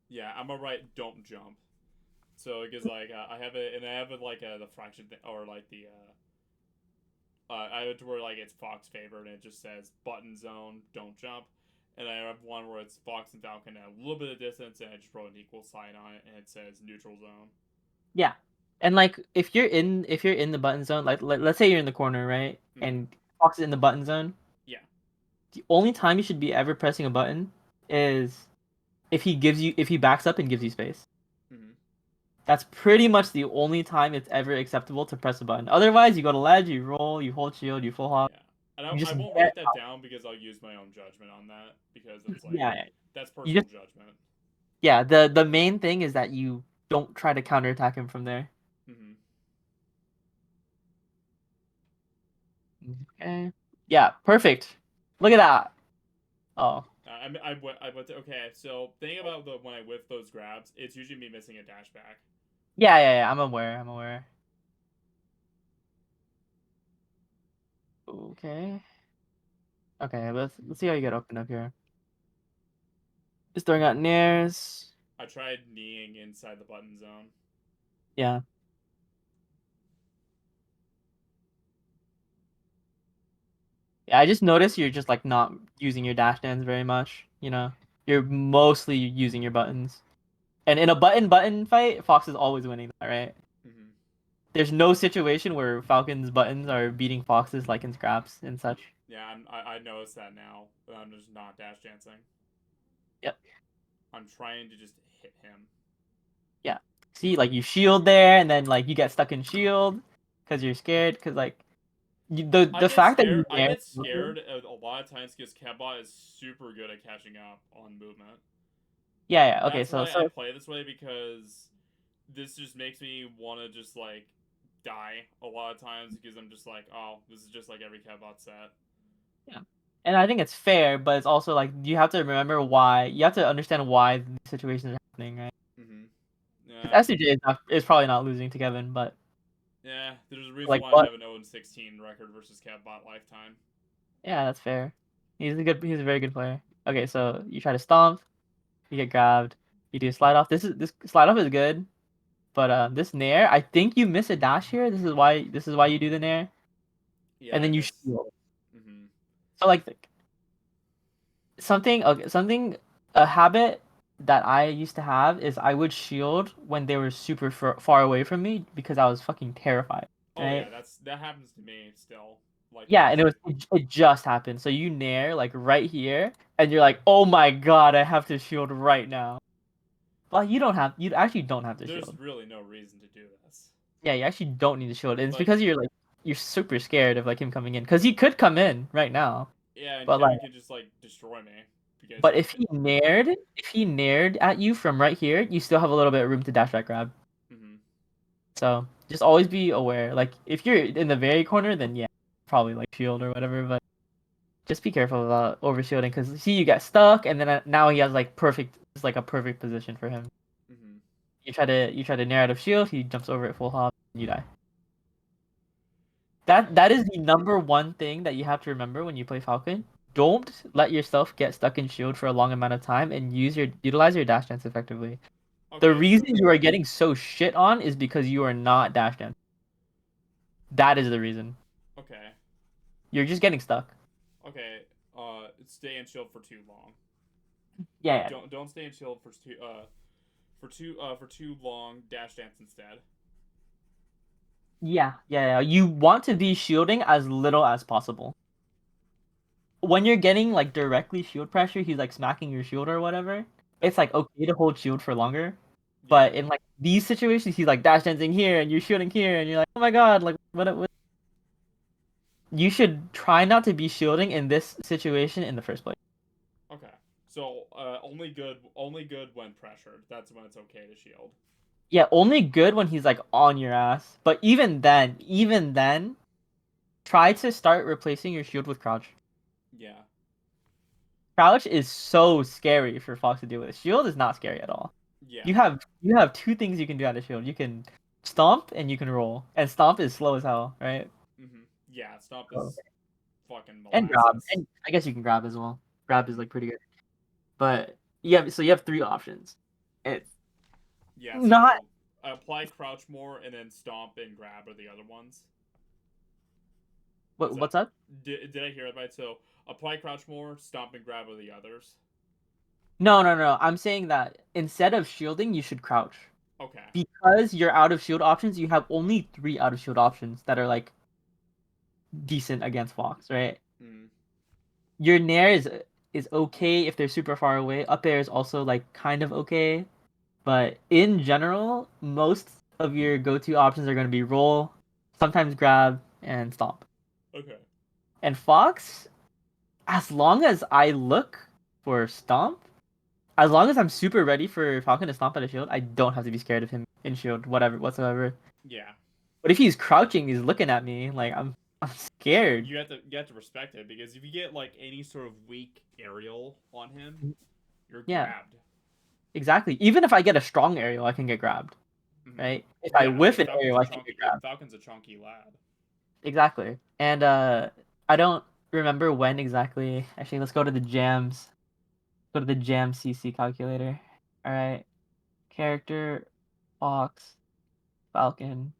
S1: yeah. I'm gonna write don't jump. So because like I have it, and I have it like the fraction thing, or like the I have it to where like it's Fox favored, and it just says button zone, don't jump. And I have one where it's Fox and Falcon at a little bit of distance, and I just wrote an equal sign on it, and it says neutral zone.
S2: Yeah. And like if you're in the button zone, like let's say you're in the corner, right?
S1: Mm-hmm.
S2: And Fox is in the button zone,
S1: Yeah.
S2: the only time you should be ever pressing a button is if he backs up and gives you space.
S1: Mm-hmm.
S2: That's pretty much the only time it's ever acceptable to press a button. Otherwise, you go to ledge, you roll, you hold shield, you full hop.
S1: Yeah. And
S2: You
S1: I
S2: just
S1: won't
S2: get
S1: write that down because I'll use my own judgment on that because it's like
S2: yeah.
S1: that's
S2: You
S1: personal
S2: just
S1: judgment.
S2: yeah. The main thing is that you don't try to counterattack him from there.
S1: Mm-hmm.
S2: Okay. Yeah, perfect. Look at that. Oh.
S1: I went to, okay. So thing about the when I whiff those grabs, it's usually me missing a dash back.
S2: Yeah, yeah, yeah. I'm aware. I'm aware. Okay. Okay, let's see how you get open up here. Just throwing out nairs.
S1: I tried kneeing inside the button zone.
S2: Yeah. Yeah, I just noticed you're just like not using your dash dance very much, you know. You're mostly using your buttons. And in a button fight, Fox is always winning that, right?
S1: Hmm.
S2: There's no situation where Falcon's buttons are beating Fox's like in scraps and such.
S1: Yeah, I noticed that now. But I'm just not dash dancing.
S2: Yep.
S1: I'm trying to just hit him.
S2: Yeah. See, like you shield there, and then like you get stuck in shield because you're scared. Because like the fact that you
S1: I
S2: nair.
S1: get scared a lot of times because Kevbot is super good at catching up on movement.
S2: Yeah, yeah. Okay,
S1: That's
S2: so
S1: why I
S2: so
S1: play this way because this just makes me want to just like die a lot of times because I'm just like, oh, this is just like every Kevbot set.
S2: yeah. And I think it's fair, but it's also like you have to remember why. You have to understand why these situations are happening, right?
S1: Mm-hmm.
S2: Because
S1: Yeah,
S2: SCJ is probably not losing to Kevin, but
S1: yeah. There's a reason
S2: like,
S1: why I
S2: but
S1: have an 0-16 record versus Kevbot lifetime.
S2: yeah, that's fair. He's a very good player. Okay, so you try to stomp, you get grabbed, you do a slide off. This slide off is good, but this nair, I think you miss a dash here. This is why you do the nair,
S1: Yeah,
S2: and
S1: I
S2: then you
S1: miss.
S2: shield.
S1: Mm-hmm.
S2: So like something okay, something a habit that I used to have is I would shield when they were super far away from me because I was fucking terrified,
S1: Oh yeah,
S2: right?
S1: that happens to me still, like
S2: Yeah, and
S1: crazy.
S2: it just happened. So you nair like right here, and you're like, oh my god, I have to shield right now. Well, you actually don't have to
S1: There's
S2: shield.
S1: really no reason to do this.
S2: Yeah, you actually don't need to shield. And it's
S1: Like,
S2: because you're super scared of like him coming in because he could come in right now.
S1: yeah, and
S2: But like,
S1: Kevin could just like destroy me because
S2: but
S1: he could.
S2: if he nared at you from right here, you still have a little bit of room to dash back grab.
S1: Mm-hmm.
S2: So just always be aware. Like if you're in the very corner, then yeah, probably like shield or whatever. But just be careful about over shielding because see you get stuck, and then now he has like perfect. It's like a perfect position for him.
S1: Mm-hmm.
S2: You try to nair out of shield, he jumps over it full hop, and you die. That is the number one thing that you have to remember when you play Falcon. Don't let yourself get stuck in shield for a long amount of time and utilize your dash dance effectively. The
S1: Okay, so
S2: reason you are getting so shit on is because you are not dash dance. That is the reason.
S1: okay,
S2: You're just getting stuck.
S1: okay. Stay in shield for too long.
S2: Yeah, yeah,
S1: Don't stay in shield for too long. Dash dance instead.
S2: yeah, yeah, yeah. You want to be shielding as little as possible. When you're getting like directly shield pressure, he's like smacking your shield or whatever. It's
S1: Okay.
S2: like okay to hold shield for longer.
S1: Yeah.
S2: But in like these situations, he's like dash dancing here and you're shielding here, and you're like, oh my god, like what? You should try not to be shielding in this situation in the first place.
S1: Okay. So only good when pressured. That's when it's okay to shield.
S2: Yeah, only good when he's like on your ass. But even then, try to start replacing your shield with crouch.
S1: Yeah.
S2: Crouch is so scary for Fox to deal with. Shield is not scary at all.
S1: Yeah.
S2: You have two things you can do out of shield. You can stomp and you can roll. And stomp is slow as hell, right?
S1: Mm-hmm. Yeah. Stomp
S2: Oh.
S1: is fucking
S2: And grab.
S1: molasses.
S2: And I guess you can grab as well. Grab is
S1: Mm-hmm.
S2: like pretty good. But you have three options. It's
S1: Yeah.
S2: not
S1: So apply crouch more and then stomp and grab are the other ones. Is that
S2: what's up?
S1: did I hear it right? So apply crouch more, stomp and grab are the others.
S2: No, no, no. I'm saying that instead of shielding, you should crouch.
S1: Okay.
S2: Because you're out of shield options, you have only three out of shield options that are like decent against Fox, right?
S1: Mm.
S2: Your Nair is okay if they're super far away. Up air is also like kind of okay. But in general, most of your go-to options are going to be roll, sometimes grab, and stomp.
S1: Okay.
S2: And Fox, as long as I look for stomp, as long as I'm super ready for Falcon to stomp at a shield, I don't have to be scared of him in shield, whatever, whatsoever.
S1: Yeah.
S2: But if he's crouching, he's looking at me, like I'm I'm scared.
S1: You have to respect it because if you get like any sort of weak aerial on him, you're
S2: Yeah,
S1: grabbed.
S2: exactly. Even if I get a strong aerial, I can get grabbed,
S1: Hmm.
S2: right? If I
S1: Yeah,
S2: whiff an aerial, I can get grabbed.
S1: Falcon's a chunky lad.
S2: Exactly. And I don't remember when exactly. Actually, let's go to the jams. Go to the jam CC calculator. All right. Character, Fox, Falcon.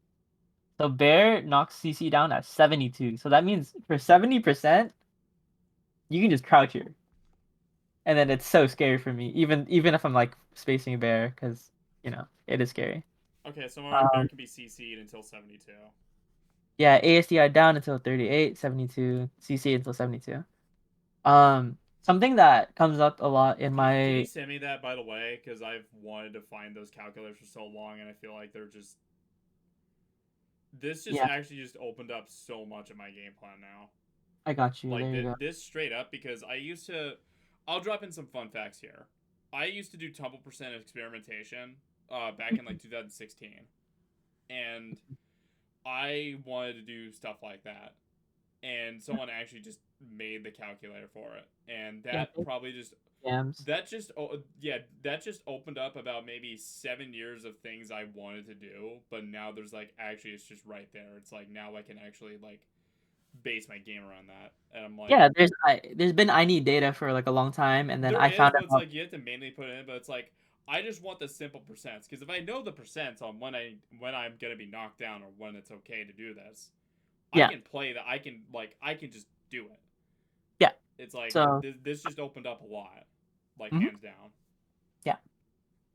S2: So Bear knocks CC down at 72. So that means for 70%, you can just crouch here. And then it's so scary for me, even if I'm like spacing a bear, because it is scary.
S1: Okay, so my bear
S2: Um,
S1: can be CC'd until 72.
S2: yeah, ASDI down until 38, 72, CC until 72. Something that comes up a lot in
S1: Can you
S2: my
S1: send me that by the way? Because I've wanted to find those calculators for so long, and I feel like they're just this just
S2: yeah,
S1: actually just opened up so much of my game plan now.
S2: I got you.
S1: Like
S2: There you go.
S1: this straight up because I used to. I'll drop in some fun facts here. I used to do tumble percent experimentation back in like 2016, and I wanted to do stuff like that. And someone actually just made the calculator for it, and
S2: Yeah,
S1: that probably just
S2: jams.
S1: that just opened up about maybe 7 years of things I wanted to do, but now there's like actually it's just right there. It's like now I can actually like base my game around that, and I'm like,
S2: Yeah, there's been I need data for like a long time, and then
S1: there
S2: I
S1: is,
S2: found
S1: but it's
S2: out.
S1: like you have to mainly put it in. But it's like I just want the simple percents because if I know the percents on when I'm gonna be knocked down or when it's okay to do this, I
S2: Yeah,
S1: can play that. I can just do it.
S2: yeah.
S1: It's like
S2: So,
S1: this just opened up a lot, like
S2: mhm,
S1: hands down.
S2: yeah,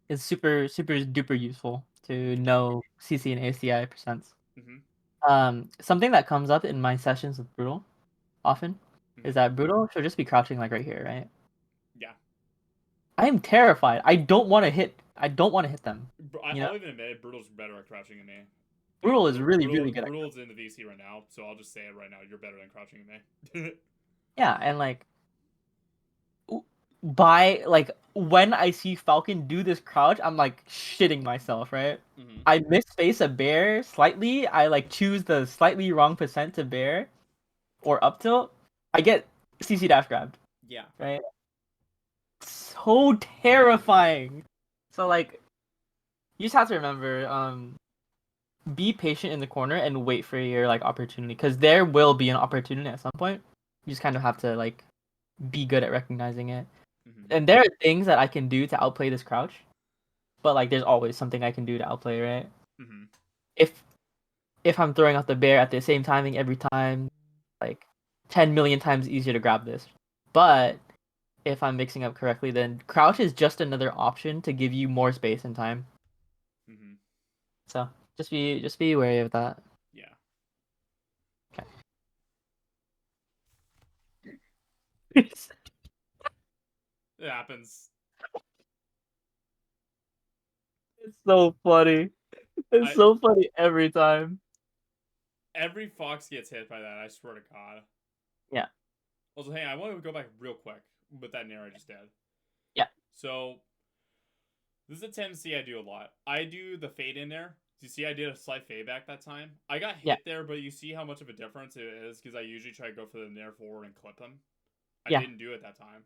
S2: it's super duper useful to know CC and ACI percents.
S1: Mm-hmm.
S2: Something that comes up in my sessions with Brutal often is
S1: Mm-hmm.
S2: that Brutal should just be crouching like right here, right?
S1: Yeah,
S2: I am terrified. I don't want to hit. I don't want to hit them. You know,
S1: I'll even admit it. Brutal's better at crouching than me.
S2: Brutal is really good at.
S1: Brutal's in the VC right now, so I'll just say it right now. You're better than crouching than me.
S2: Yeah, and like by like when I see Falcon do this crouch, I'm like shitting myself, right?
S1: Mm-hmm.
S2: I misspace a bear slightly. I like choose the slightly wrong percent to bear or up tilt. I get CC dash grabbed,
S1: Yeah.
S2: right? So terrifying. So like you just have to remember, be patient in the corner and wait for your like opportunity because there will be an opportunity at some point. You just kind of have to like be good at recognizing it.
S1: Mm-hmm.
S2: And there are things that I can do to outplay this crouch, but like there's always something I can do to outplay, right?
S1: Mm-hmm.
S2: If if I'm throwing out the bear at the same timing every time, like 10 million times easier to grab this. But if I'm mixing up correctly, then crouch is just another option to give you more space and time.
S1: Mm-hmm.
S2: So just be wary of that.
S1: Yeah.
S2: Okay. It's
S1: It happens.
S2: so funny. It's
S1: I
S2: so funny every time.
S1: every fox gets hit by that. I swear to God.
S2: Yeah.
S1: Also, hey, I want to go back real quick with that nair I just did.
S2: Yeah.
S1: So this is a tendency I do a lot. I do the fade in there. You see, I did a slight fade back that time. I got
S2: Yeah.
S1: hit there, but you see how much of a difference it is because I usually try to go for the nair forward and clip him. I
S2: Yeah.
S1: didn't do it that time.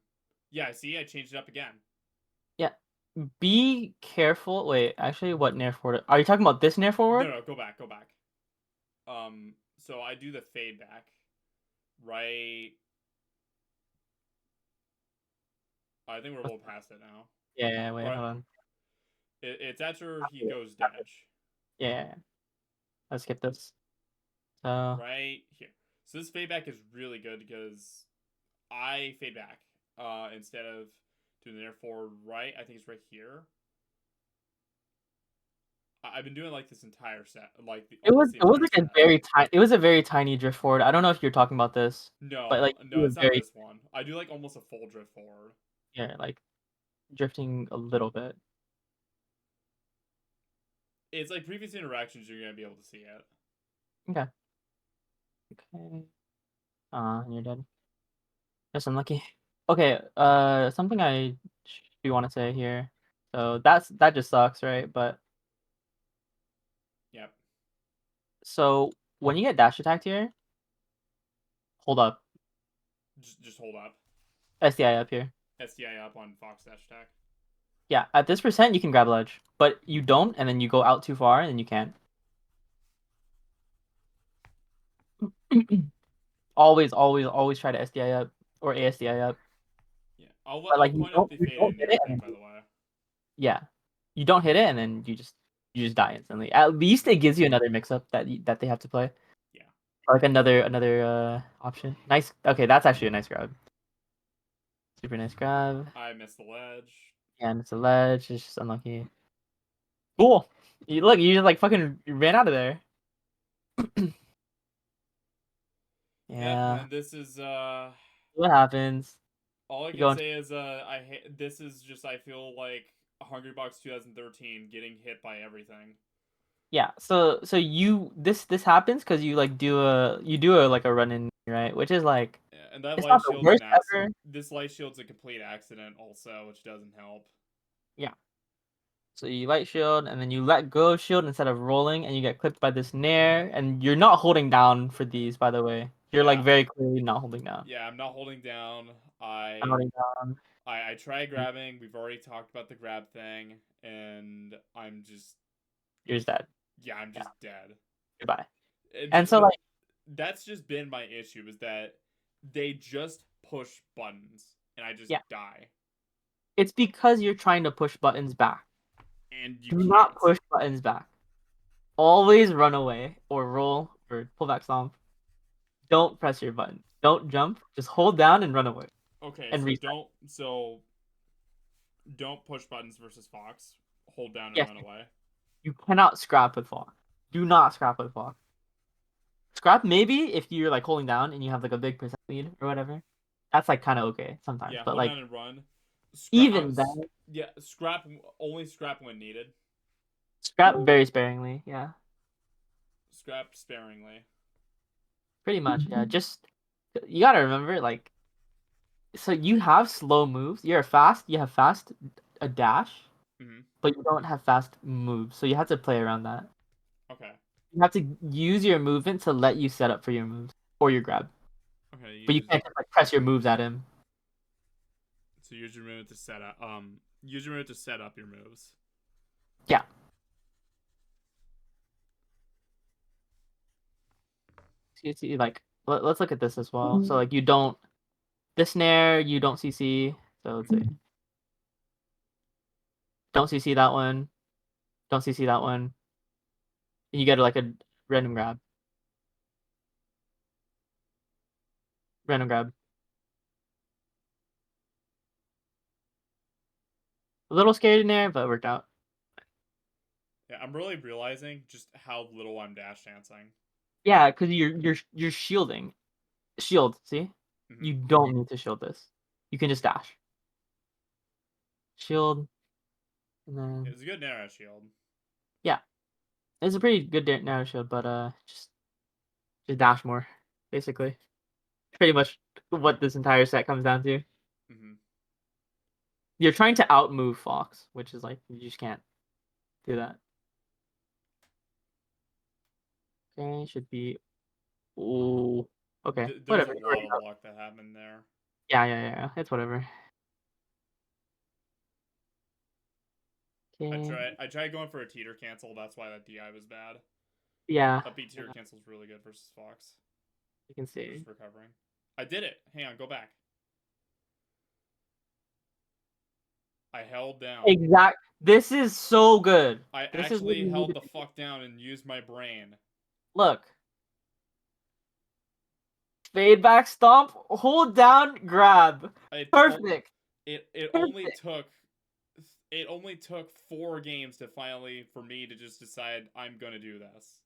S1: Yeah, see, I changed it up again.
S2: Yeah. Be careful. Wait, actually, what nair forward? Are you talking about this nair
S1: No,
S2: forward?
S1: no, go back, go back. So I do the fade back, right? I think we're a little past it now.
S2: Yeah, yeah, wait,
S1: Right,
S2: hold on.
S1: it's after he goes dash,
S2: Yeah, yeah, yeah. Let's skip this. So,
S1: right here. So this fade back is really good because I fade back instead of doing the air forward right. I think it's right here. I've been doing like this entire set, like almost the
S2: it was
S1: entire
S2: like a
S1: set.
S2: it was a very tiny drift forward. I don't know if you're talking about this, but
S1: No,
S2: like it
S1: no,
S2: was
S1: it's not
S2: very,
S1: this one. I do like almost a full drift forward.
S2: yeah, like drifting a little bit.
S1: It's like previous interactions, you're gonna be able to see it.
S2: Okay. Okay. You're dead. That's unlucky. Okay, something I do want to say here. So that just sucks, right? But
S1: Yep.
S2: so when you get dash attacked here, hold up.
S1: Just hold up.
S2: SDI up here.
S1: SDI up on Fox dash attack.
S2: Yeah, at this percent you can grab ledge, but you don't, and then you go out too far, and then you can't. Always try to SDI up or ASDI up.
S1: Yeah,
S2: But
S1: I'll
S2: like
S1: point out the
S2: you
S1: faded
S2: don't hit
S1: nair
S2: it,
S1: thing
S2: and
S1: by
S2: then
S1: the way.
S2: yeah, you don't hit it, and then you just die instantly. At least it gives you another mix up that they have to play.
S1: Yeah.
S2: Like another option. Nice. Okay, that's actually a nice grab. Super nice grab.
S1: I missed the ledge.
S2: And it's a ledge. It's just unlucky. Cool. Look, you just like fucking ran out of there.
S1: Yeah,
S2: Yeah.
S1: and this is
S2: What happens?
S1: all I
S2: You
S1: can
S2: go into
S1: say is this is just I feel like Hungry Box 2013 getting hit by everything.
S2: yeah. So you this happens because you like do a like a run in, right, which is like
S1: Yeah, and that
S2: it's
S1: light
S2: not the
S1: shield's
S2: worst
S1: an accident.
S2: ever.
S1: This light shield's a complete accident also, which doesn't help.
S2: Yeah. So you light shield and then you let go of shield instead of rolling, and you get clipped by this nair, and you're not holding down for these, by the way. You're like
S1: Yeah,
S2: very clearly not holding down.
S1: yeah, I'm not holding down.
S2: Not holding down.
S1: I try grabbing. We've already talked about the grab thing, and I'm just
S2: You're just dead.
S1: yeah, I'm
S2: Yeah.
S1: just dead.
S2: Goodbye.
S1: It
S2: And
S1: just
S2: so like
S1: that's just been my issue is that they just push buttons and I just
S2: yeah,
S1: die,
S2: it's because you're trying to push buttons back.
S1: and you
S2: Do
S1: can't.
S2: not push buttons back. Always run away or roll or pull back stomp. Don't press your button. Don't jump. Just hold down and run away
S1: Okay,
S2: and reset.
S1: don't push buttons versus Fox. Hold down and
S2: Yes,
S1: run away.
S2: you cannot scrap with Fox. Do not scrap with Fox. Scrap maybe if you're like holding down and you have like a big percent lead or whatever. That's like kind of okay sometimes.
S1: Yeah,
S2: But
S1: hold
S2: like
S1: down and run.
S2: even then,
S1: Yeah, scrap only scrap when needed.
S2: scrap very sparingly. Yeah,
S1: Scrap sparingly.
S2: pretty much. Yeah, just you gotta remember like so you have slow moves. You're fast. You have fast a dash,
S1: Mm-hmm.
S2: but you don't have fast moves. So you have to play around that.
S1: Okay.
S2: You have to use your movement to let you set up for your moves or your grab.
S1: Okay.
S2: But you can't just like press your moves at him.
S1: Use your move to set up. Use your move to set up your moves.
S2: Yeah. See, like let's look at this as well. So like you don't this snare, you don't CC. So let's see. Don't CC that one. Don't CC that one. And you get like a random grab. Random grab. A little scared in there, but it worked out.
S1: Yeah, I'm really realizing just how little I'm dash dancing.
S2: Yeah, because you're shielding. Shield, see?
S1: Mm-hmm.
S2: You don't need to shield this. You can just dash. Shield, and then
S1: It's a good narrow shield.
S2: yeah. It's a pretty good narrow shield, but just dash more, basically. Pretty much what this entire set comes down to.
S1: Mm-hmm.
S2: You're trying to outmove Fox, which is like you just can't do that. Okay, should be. Ooh. Okay,
S1: There's a
S2: whatever.
S1: lot of luck that happened there.
S2: Yeah. It's whatever.
S1: I
S2: Okay.
S1: tried. I tried going for a teeter cancel. That's why that DI was bad.
S2: Yeah.
S1: Upbeat teeter
S2: Yeah,
S1: cancel is really good versus Fox.
S2: you can see.
S1: Versus recovering. I did it. Hang on. Go back. I held down.
S2: Exact. This is so good.
S1: I
S2: This is what
S1: actually
S2: you need
S1: held
S2: to
S1: the
S2: do.
S1: fuck down and used my brain.
S2: Look. Fade back stomp, hold down, grab.
S1: It
S2: Perfect.
S1: it only
S2: Perfect.
S1: took it only took 4 games to finally for me to just decide I'm gonna do this.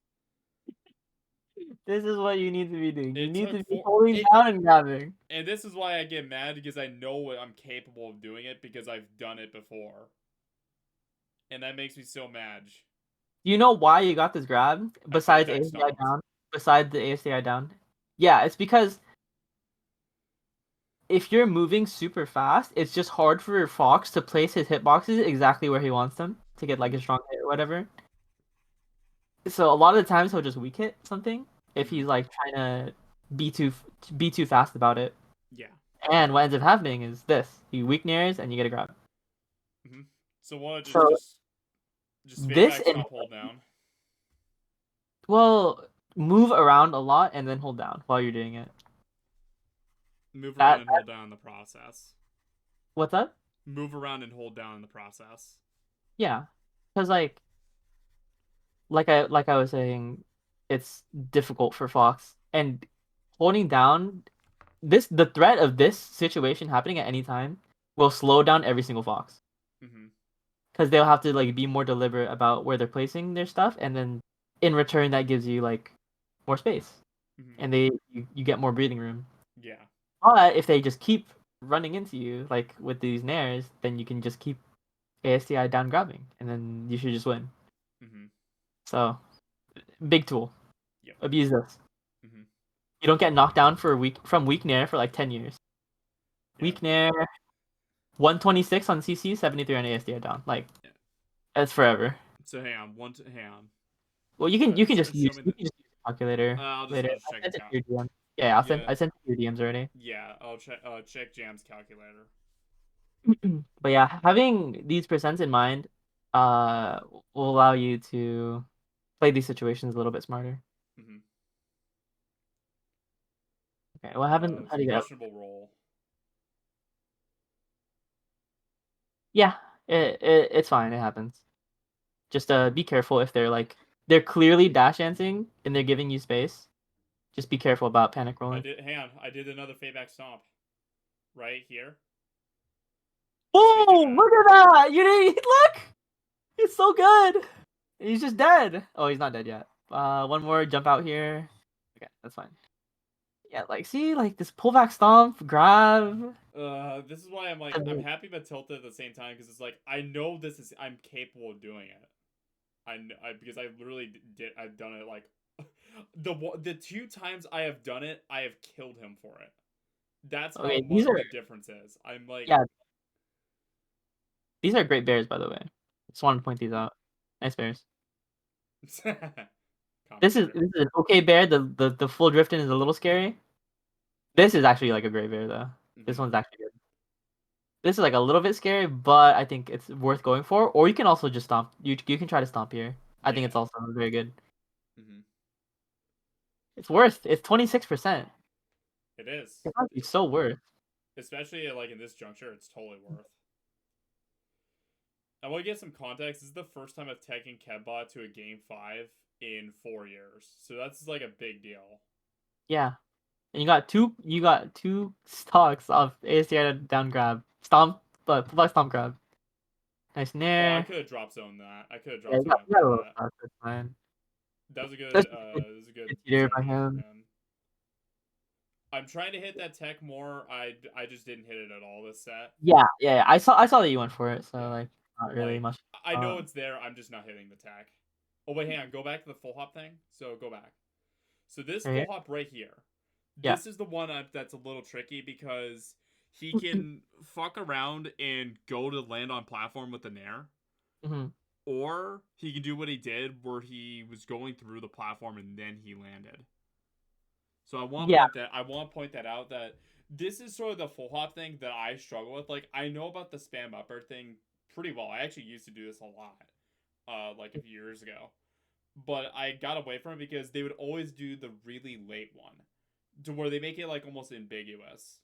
S2: This is what you need to be doing. You
S1: It
S2: need to
S1: took
S2: be
S1: four.
S2: holding
S1: It
S2: down and grabbing.
S1: and this is why I get mad because I know I'm capable of doing it because I've done it before, and that makes me so mad.
S2: Do you know why you got this grab?
S1: I fade
S2: Besides
S1: back
S2: ASDI
S1: stomped.
S2: down? Besides the ASDI down? Yeah, it's because if you're moving super fast, it's just hard for Fox to place his hitboxes exactly where he wants them to get like a strong hit or whatever. So a lot of the times he'll just weak hit something if
S1: Mm-hmm.
S2: he's like trying to be too fast about it.
S1: Yeah.
S2: And what ends up happening is this: you weak nairs and you get a grab.
S1: Hmm. So what?
S2: So
S1: Just fade
S2: this
S1: back,
S2: in
S1: stop, hold down.
S2: well, move around a lot and then hold down while you're doing it.
S1: Move around
S2: That
S1: and hold down in the process.
S2: what's up?
S1: Move around and hold down in the process.
S2: Yeah, because like I was saying, it's difficult for Fox and holding down the threat of this situation happening at any time will slow down every single Fox
S1: Mm-hmm.
S2: because they'll have to like be more deliberate about where they're placing their stuff, and then in return that gives you like more space,
S1: Mm-hmm.
S2: and you get more breathing room.
S1: Yeah.
S2: But if they just keep running into you like with these nairs, then you can just keep ASTI down grabbing, and then you should just win.
S1: Mm-hmm.
S2: So big tool.
S1: Yep.
S2: Abuse this.
S1: Mm-hmm.
S2: You don't get knocked down for weak nair for like 10 years.
S1: Yeah.
S2: Weak nair, 126 on CC, 73 on ASTI down. Like
S1: Yeah.
S2: that's forever.
S1: So hang on. Hang on.
S2: Well, you can just
S1: Show
S2: use
S1: me the.
S2: a calculator later.
S1: I'll just
S2: I
S1: check
S2: sent
S1: its
S2: it
S1: out.
S2: to your DM. Yeah,
S1: Yeah.
S2: I sent it to your DMs already.
S1: Yeah. I'll check. Check Jam's calculator.
S2: But yeah, having these percents in mind, uh, will allow you to play these situations a little bit smarter.
S1: Mm-hmm.
S2: Okay, what happened? How do you get out?
S1: Questionable roll.
S2: Yeah, it's fine. It happens. Just be careful if they're clearly dash dancing and they're giving you space. Just be careful about panic rolling.
S1: Hang on. I did another fade back stomp. Right here. Just fade it
S2: Boom!
S1: back.
S2: Look at that! You didn't look. It's so good. He's just dead. Oh, he's not dead yet. One more jump out here. Okay, that's fine. Yeah, like see, like this pullback stomp, grab.
S1: This is why I'm happy but tilted at the same time because it's like I know I'm capable of doing it. Because I literally did I've done it like the two times I have done it I have killed him for it. That's how
S2: Okay,
S1: much the difference is. I'm like
S2: yeah, these are great bears, by the way. Just wanted to point these out. Nice bears.
S1: commentator.
S2: This is an okay bear. The full drifting is a little scary. This is actually like a great bear though. This
S1: Mm-hmm.
S2: one's actually good. This is like a little bit scary, but I think it's worth going for. Or you can also just stomp. You can try to stomp here. I think
S1: Yeah.
S2: it's also very good.
S1: Mm-hmm.
S2: It's worth. It's 26%.
S1: It is.
S2: It's actually so worth.
S1: Especially like in this juncture, it's totally worth. I want to get some context. This is the first time I've taken Kevbot to a game 5 in 4 years, so that's like a big deal.
S2: Yeah. And you got two stocks of ASTR down grab. Stomp, but plus stomp grab. Nice
S1: Oh, I
S2: nair.
S1: could have drop zone that. I could have
S2: Yeah,
S1: drop zone
S2: you got
S1: after
S2: a little
S1: that.
S2: stock. That's fine.
S1: That was a good.
S2: That's
S1: That was a good
S2: good teeter by
S1: ZB from
S2: him.
S1: him. I'm trying to hit that tech more. I just didn't hit it at all this set.
S2: Yeah. I saw that you went for it, so
S1: Yeah,
S2: like not really
S1: like
S2: much.
S1: I know it's there. I'm just not hitting the tech. Oh wait, hang on. Go back to the full hop thing. So go back. So this
S2: Right
S1: full
S2: here.
S1: hop right here.
S2: Yeah.
S1: This is the one that's a little tricky because he can fuck around and go to land on platform with the nair,
S2: Hmm.
S1: or he can do what he did where he was going through the platform and then he landed. So
S2: Yeah.
S1: I want to point that out that this is sort of the full hop thing that I struggle with. Like I know about the spam upper thing pretty well. I actually used to do this a lot, like a few years ago. But I got away from it because they would always do the really late one, to where they make it like almost ambiguous,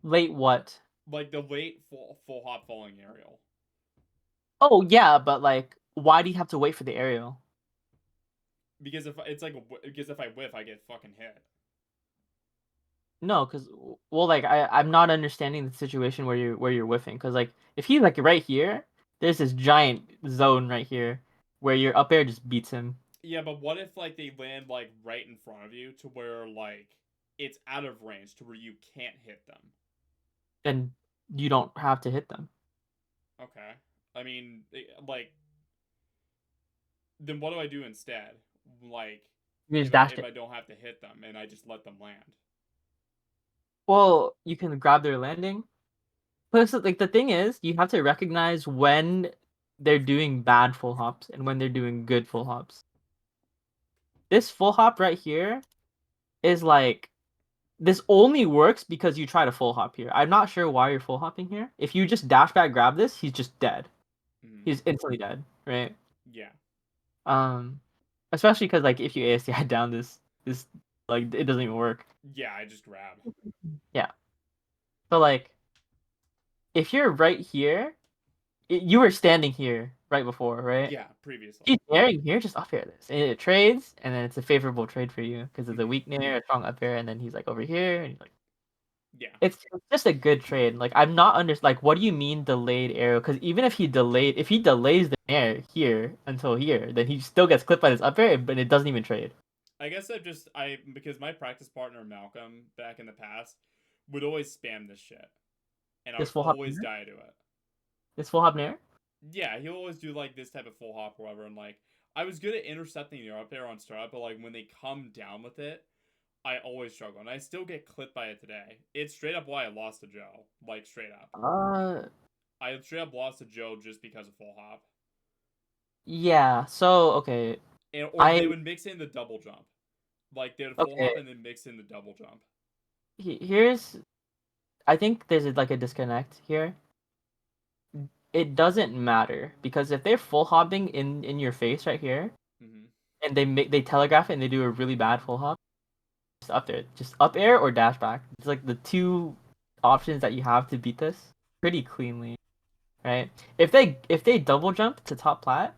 S2: Late what?
S1: like the late full hop falling aerial.
S2: Oh yeah, but like, why do you have to wait for the aerial?
S1: Because if it's like because if I whiff, I get fucking hit.
S2: No, because well, like I'm not understanding the situation where you're whiffing. Because like if he's like right here, there's this giant zone right here where your up air just beats him.
S1: Yeah, but what if like they land like right in front of you to where like it's out of range to where you can't hit them?
S2: Then you don't have to hit them.
S1: Okay. I mean, like then what do I do instead? Like
S2: You just dashed
S1: if
S2: it.
S1: I don't have to hit them and I just let them land.
S2: Well, you can grab their landing. But so, like the thing is, you have to recognize when they're doing bad full hops and when they're doing good full hops. This full hop right here is like this only works because you try to full hop here. I'm not sure why you're full hopping here. If you just dash back grab this, he's just dead.
S1: Mm.
S2: He's instantly dead, right?
S1: Yeah.
S2: Um, especially because like if you ASDI down this like it doesn't even work.
S1: Yeah, I just grab.
S2: Yeah. So like if you're right here, you were standing here right before, right?
S1: Yeah, previously.
S2: He's daring here, just up air this. And it trades, and then it's a favorable trade for you because it's a
S1: Hmm.
S2: weak nair, a strong up air, and then he's like over here, and he's like,
S1: Yeah.
S2: it's just a good trade. Like I'm not like what do you mean delayed arrow? Because even if he delays the nair here until here, then he still gets clipped by this up air, but it doesn't even trade.
S1: I guess I because my practice partner Malcolm back in the past would always spam this shit, and I
S2: This
S1: would
S2: full hop
S1: always
S2: nair,
S1: die to it.
S2: this full hop nair.
S1: Yeah, he'll always do like this type of full hop or whatever, and like I was good at intercepting the up there on startup, but like when they come down with it, I always struggle, and I still get clipped by it today. It's straight up why I lost to Joe, like straight up.
S2: Uh,
S1: I straight up lost to Joe just because of full hop,
S2: yeah. So okay,
S1: and or
S2: I
S1: they would mix in the double jump, like they would full
S2: okay.
S1: hop and then mix in the double jump.
S2: Here's I think there's like a disconnect here. It doesn't matter because if they're full hopping in your face right here,
S1: Mm-hmm.
S2: and they telegraph it and they do a really bad full hop, just up there, just up air or dash back. It's like the two options that you have to beat this pretty cleanly, right? If they double jump to top plat,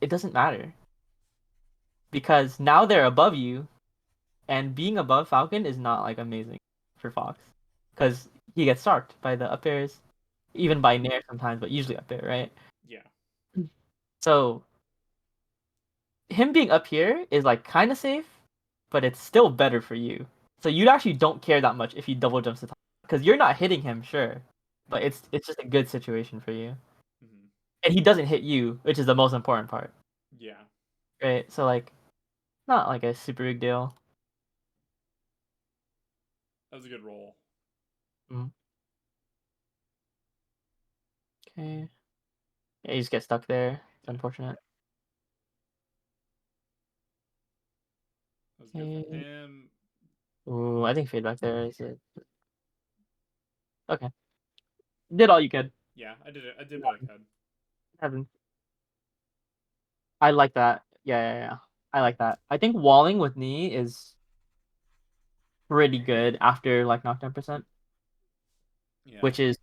S2: it doesn't matter because now they're above you, and being above Falcon is not like amazing for Fox because he gets starked by the up airs, even by Nair sometimes, but usually up air, right?
S1: Yeah.
S2: So him being up here is like kind of safe, but it's still better for you. So you actually don't care that much if he double jumps the top because you're not hitting him, sure, but
S1: Mm-hmm.
S2: it's just a good situation for you,
S1: Mm-hmm.
S2: and he doesn't hit you, which is the most important part,
S1: Yeah.
S2: right? So like, not like a super big deal.
S1: That was a good roll.
S2: Mm. Okay, yeah, you just get stuck there. It's
S1: Yeah.
S2: unfortunate.
S1: That was good from
S2: Okay.
S1: him.
S2: Ooh, I think feedback there is it. Okay, did all you could.
S1: Yeah, I did it. I did what I could.
S2: Heaven. I like that. Yeah, yeah, yeah. I like that. I think walling with knee is pretty good after like knockdown percent,
S1: Yeah.
S2: which is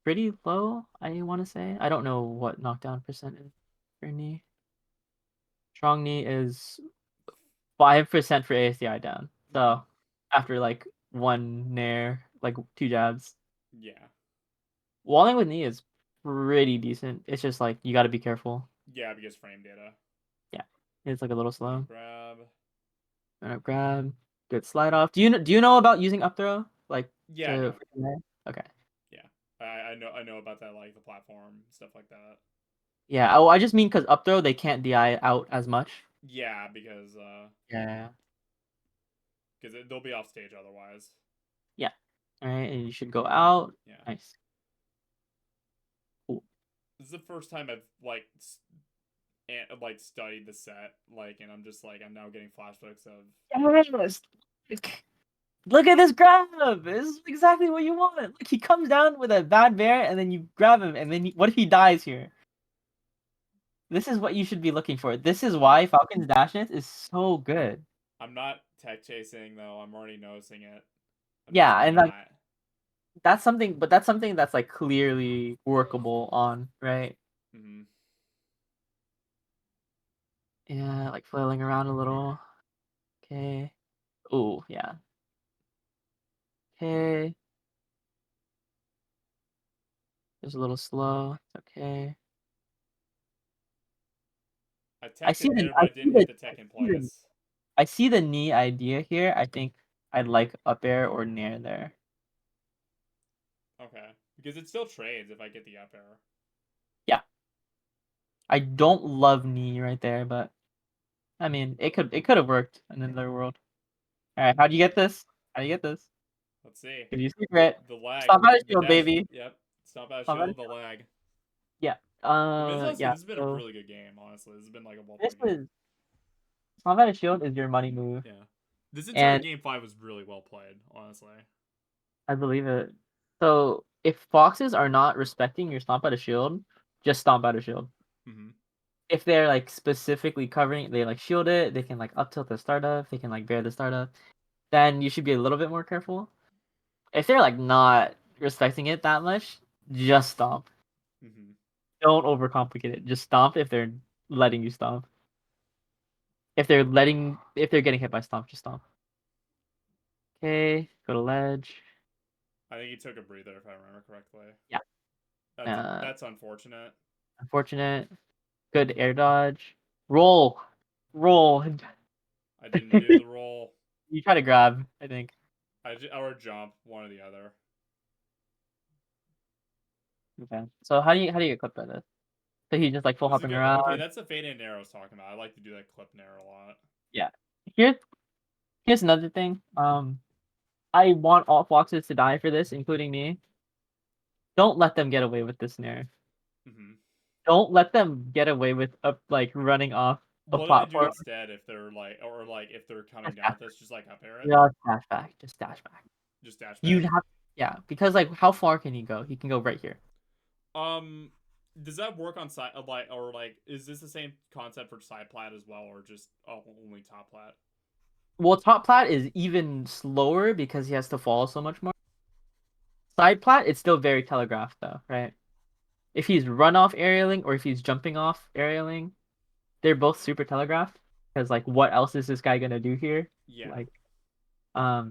S2: pretty low, I want to say. I don't know what knockdown percent is for knee. Strong knee is 5% for ASDI down.
S1: Mm-hmm.
S2: So after like one nair, like two jabs,
S1: Yeah.
S2: walling with knee is pretty decent. It's just like you got to be careful.
S1: Yeah, because frame data.
S2: Yeah, it's like a little
S1: Up
S2: slow.
S1: grab.
S2: Grab, good slide off. Do you know about using up throw like
S1: Yeah, I
S2: to?
S1: know.
S2: Okay.
S1: Yeah. I know about that, like the platform, stuff like that.
S2: Yeah. Oh, I just mean because up throw they can't DI out as much.
S1: Yeah, because
S2: Yeah.
S1: they'll be off stage otherwise.
S2: Yeah. All right, and you should go out.
S1: Yeah.
S2: Nice. Cool.
S1: This is the first time I've like studied the set, like, and I'm just like I'm now getting flashbacks of.
S2: Yes. Look at this grab. This is exactly what you want. Look, he comes down with a bad bear, and then you grab him, and then what if he dies here? This is what you should be looking for. This is why Falcon's Dashness is so good.
S1: I'm not tech chasing though. I'm already noticing it. I'm just
S2: Yeah, and like
S1: not.
S2: that's something that's like clearly workable on, right?
S1: Mm-hmm.
S2: Yeah, like flailing around a little. Okay. Oh, yeah. Okay. It's a little slow. It's okay.
S1: I
S2: I
S1: teched
S2: see
S1: in
S2: the
S1: there, but
S2: I
S1: I
S2: see
S1: didn't
S2: the
S1: hit the
S2: I
S1: tech in
S2: see the
S1: place.
S2: I see the knee idea here. I think I'd like up air or near there.
S1: Okay, because it still trades if I get the up air.
S2: Yeah. I don't love knee right there, but I mean it could have worked in another world. Alright, how do you get this? How do you get this?
S1: Let's see.
S2: Give you secret.
S1: The lag,
S2: Stop out of
S1: the
S2: shield,
S1: dash.
S2: baby.
S1: Yep. Stop out
S2: Stop out of
S1: shield. The
S2: shield.
S1: lag.
S2: Yeah.
S1: I mean, honestly,
S2: Yeah.
S1: this has been a
S2: So
S1: really good game. Honestly, this has been like a well
S2: this
S1: played game.
S2: is stop out of shield is your money move.
S1: Yeah. This entire
S2: And
S1: game 5 was really well played, honestly.
S2: I believe it. So if foxes are not respecting your stomp out of shield, just stomp out of shield.
S1: Mm-hmm.
S2: If they're like specifically covering, they like shield it, they can like up tilt the startup, they can like bear the startup, then you should be a little bit more careful. If they're like not respecting it that much, just stomp.
S1: Mm-hmm.
S2: Don't overcomplicate it. Just stomp if they're letting you stomp. If they're getting hit by stomp, just stomp. Okay, go to ledge.
S1: I think he took a breather if I remember correctly.
S2: Yeah. Uh,
S1: That's unfortunate.
S2: Unfortunate. Good air dodge. Roll. Roll.
S1: I didn't do the roll.
S2: You try to grab, I think.
S1: Or jump, one or the other.
S2: Okay. So how do you get clipped by this? So he's just like full
S1: This is
S2: hopping
S1: good. Okay,
S2: around.
S1: that's the fade and narrow I was talking about. I like to do that clip narrow a lot.
S2: Yeah. Here's here's another thing. I want all foxes to die for this, including me. Don't let them get away with this snare.
S1: Mm-hmm.
S2: Don't let them get away with like running off a
S1: What do I do
S2: platform.
S1: instead if they're like, or like if they're coming
S2: Just
S1: down
S2: dash
S1: with us, just like up air it,
S2: Just dash back. Just dash back.
S1: just dash
S2: You
S1: back.
S2: have Yeah, because like how far can he go? He can go right here.
S1: Um, does that work on side like or like is this the same concept for side plat as well, or just only top plat?
S2: Well, top plat is even slower because he has to fall so much more. Side plat, it's still very telegraphed though, right? If he's run off aerialing or if he's jumping off aerialing, they're both super telegraphed. Because like, what else is this guy gonna do here?
S1: Yeah,
S2: Like,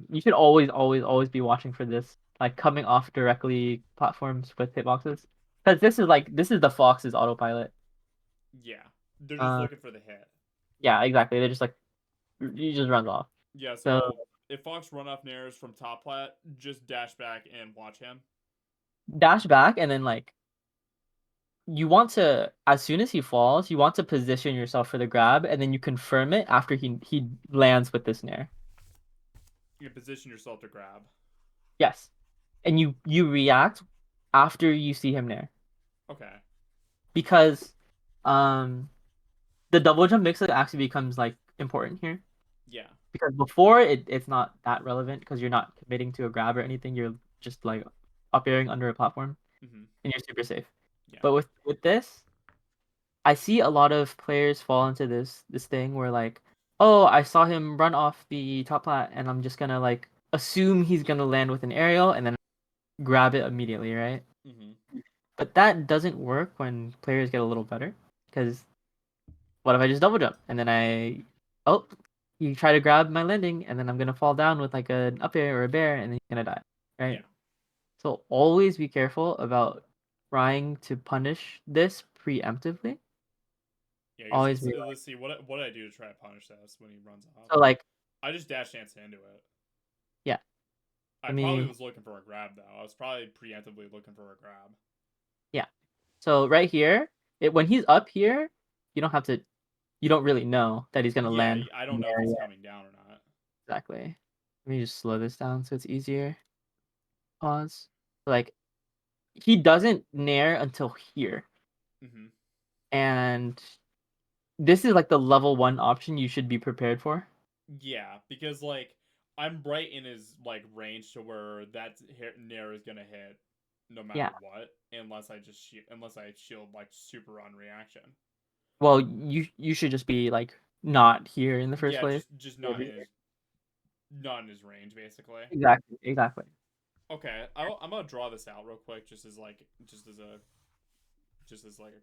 S2: you should always be watching for this, like coming off directly platforms with hitboxes. Because this is the Fox's autopilot.
S1: yeah. They're just
S2: Uh,
S1: looking for the hit.
S2: yeah, exactly. They're just like he just runs off.
S1: Yeah,
S2: So
S1: so if Fox run off nairs from top plat, just dash back and watch him.
S2: dash back and then like you want to, as soon as he falls, you want to position yourself for the grab, and then you confirm it after he lands with this snare.
S1: You can position yourself to grab.
S2: Yes, and you react after you see him there
S1: Okay.
S2: because um the double jump mix actually becomes like important here
S1: Yeah.
S2: because before it's not that relevant because you're not committing to a grab or anything. You're just like up airing under a platform
S1: Mm-hmm.
S2: and you're super safe.
S1: Yeah.
S2: But with this, I see a lot of players fall into this thing where like, oh, I saw him run off the top plat, and I'm just gonna like assume he's gonna land with an aerial and then grab it immediately, right?
S1: Mm-hmm.
S2: But that doesn't work when players get a little better, because what if I just double jump and then oh, you try to grab my landing and then I'm gonna fall down with like an up air or a bear and then you're gonna die, right?
S1: Yeah.
S2: So always be careful about trying to punish this preemptively.
S1: Yeah. I guess
S2: Always be
S1: let's see what I do to try to punish this when he runs off.
S2: so like
S1: I just dash dance into it.
S2: yeah.
S1: I
S2: Let
S1: probably
S2: me
S1: was looking for a grab though. I was probably preemptively looking for a grab.
S2: Yeah. So right here, when he's up here, you don't have to. You don't really know that he's gonna
S1: Yeah,
S2: land
S1: I don't know if
S2: there
S1: he's
S2: yet.
S1: coming down or not.
S2: Exactly. Let me just slow this down so it's easier. Pause. Like he doesn't nair until here,
S1: Mm-hmm.
S2: and this is like the level one option you should be prepared for.
S1: Yeah, because like I'm right in his like range to where that nair is gonna hit no matter
S2: Yeah.
S1: what, unless I shield like super on reaction.
S2: Well, you should just be like not here in the first
S1: Yeah,
S2: place.
S1: just
S2: Over here.
S1: not in his range basically.
S2: Exactly. Exactly.
S1: Okay, I'm gonna draw this out real quick, just as like a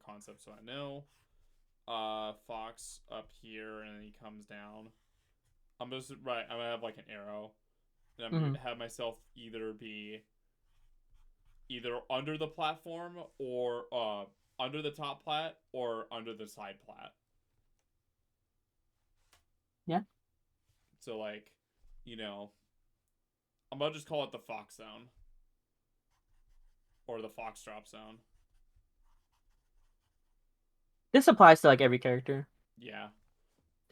S1: concept, so I know. Fox up here, and then he comes down. I'm just right. I'm gonna have like an arrow, and I'm
S2: Hmm.
S1: gonna have myself either under the platform or under the top plat or under the side plat.
S2: Yeah.
S1: So like, you know, I'm gonna just call it the Fox zone or the Fox drop zone.
S2: This applies to like every character.
S1: Yeah,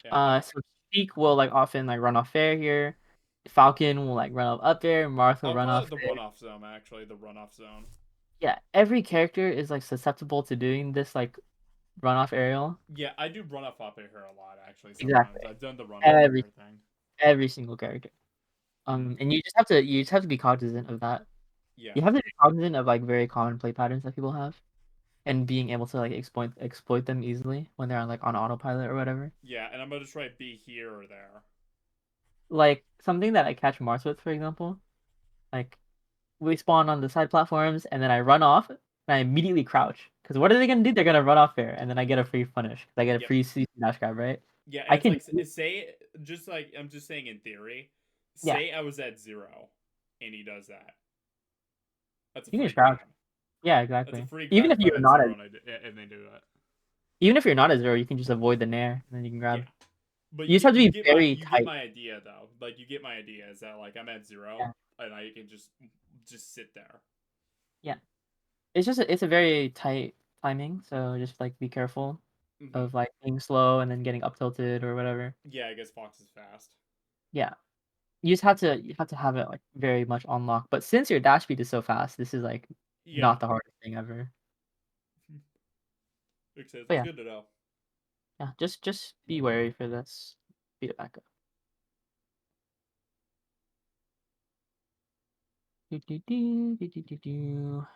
S1: yeah. I'm
S2: So Sheik will like often like run off fair here. Falcon will like run off up there. Marth will
S1: I'll
S2: run
S1: call it
S2: off
S1: the
S2: there.
S1: runoff zone. Actually, the runoff zone.
S2: Yeah, every character is like susceptible to doing this like run off aerial.
S1: Yeah, I do run off up here a lot. Actually, sometimes
S2: Exactly.
S1: I've done the run off
S2: Every
S1: air thing.
S2: every single character. And you just have to be cognizant of that.
S1: Yeah.
S2: You have to be cognizant of like very common play patterns that people have, and being able to like exploit them easily when they're like on autopilot or whatever.
S1: Yeah, and I'm gonna just write be here or there.
S2: Like something that I catch Mars with, for example, like we spawn on the side platforms and then I run off and I immediately crouch. Because what are they gonna do? They're gonna run off there and then I get a free punish. 'Cause I get a
S1: Yep.
S2: free CC dash grab, right?
S1: Yeah, and
S2: I
S1: it's
S2: can
S1: like say just like I'm just saying in theory.
S2: yeah,
S1: Say I was at 0, and he does that. That's a
S2: you can
S1: free
S2: just crouch.
S1: grab.
S2: Yeah,
S1: That's a
S2: exactly.
S1: free
S2: Even
S1: grab
S2: if
S1: if I'm
S2: you're
S1: at
S2: not at
S1: 0 and they do that.
S2: even if you're not at 0, you can just avoid the nair and then you can
S1: Yeah,
S2: grab.
S1: but
S2: You just have to be very
S1: you get
S2: tight.
S1: my idea though. Like you get my idea is that like I'm at 0
S2: Yeah.
S1: and I can just sit there.
S2: Yeah. It's a very tight timing, so just like be careful
S1: Hmm.
S2: of like being slow and then getting up tilted or whatever.
S1: Yeah, I guess Fox is fast.
S2: Yeah. You have to have it like very much on lock. But since your dash speed is so fast, this is like
S1: Yeah,
S2: not the hardest thing ever.
S1: makes sense.
S2: But
S1: It's
S2: yeah,
S1: good to know.
S2: yeah, just be wary for this. Beat it back up. Do, do, do, do, do, do, do.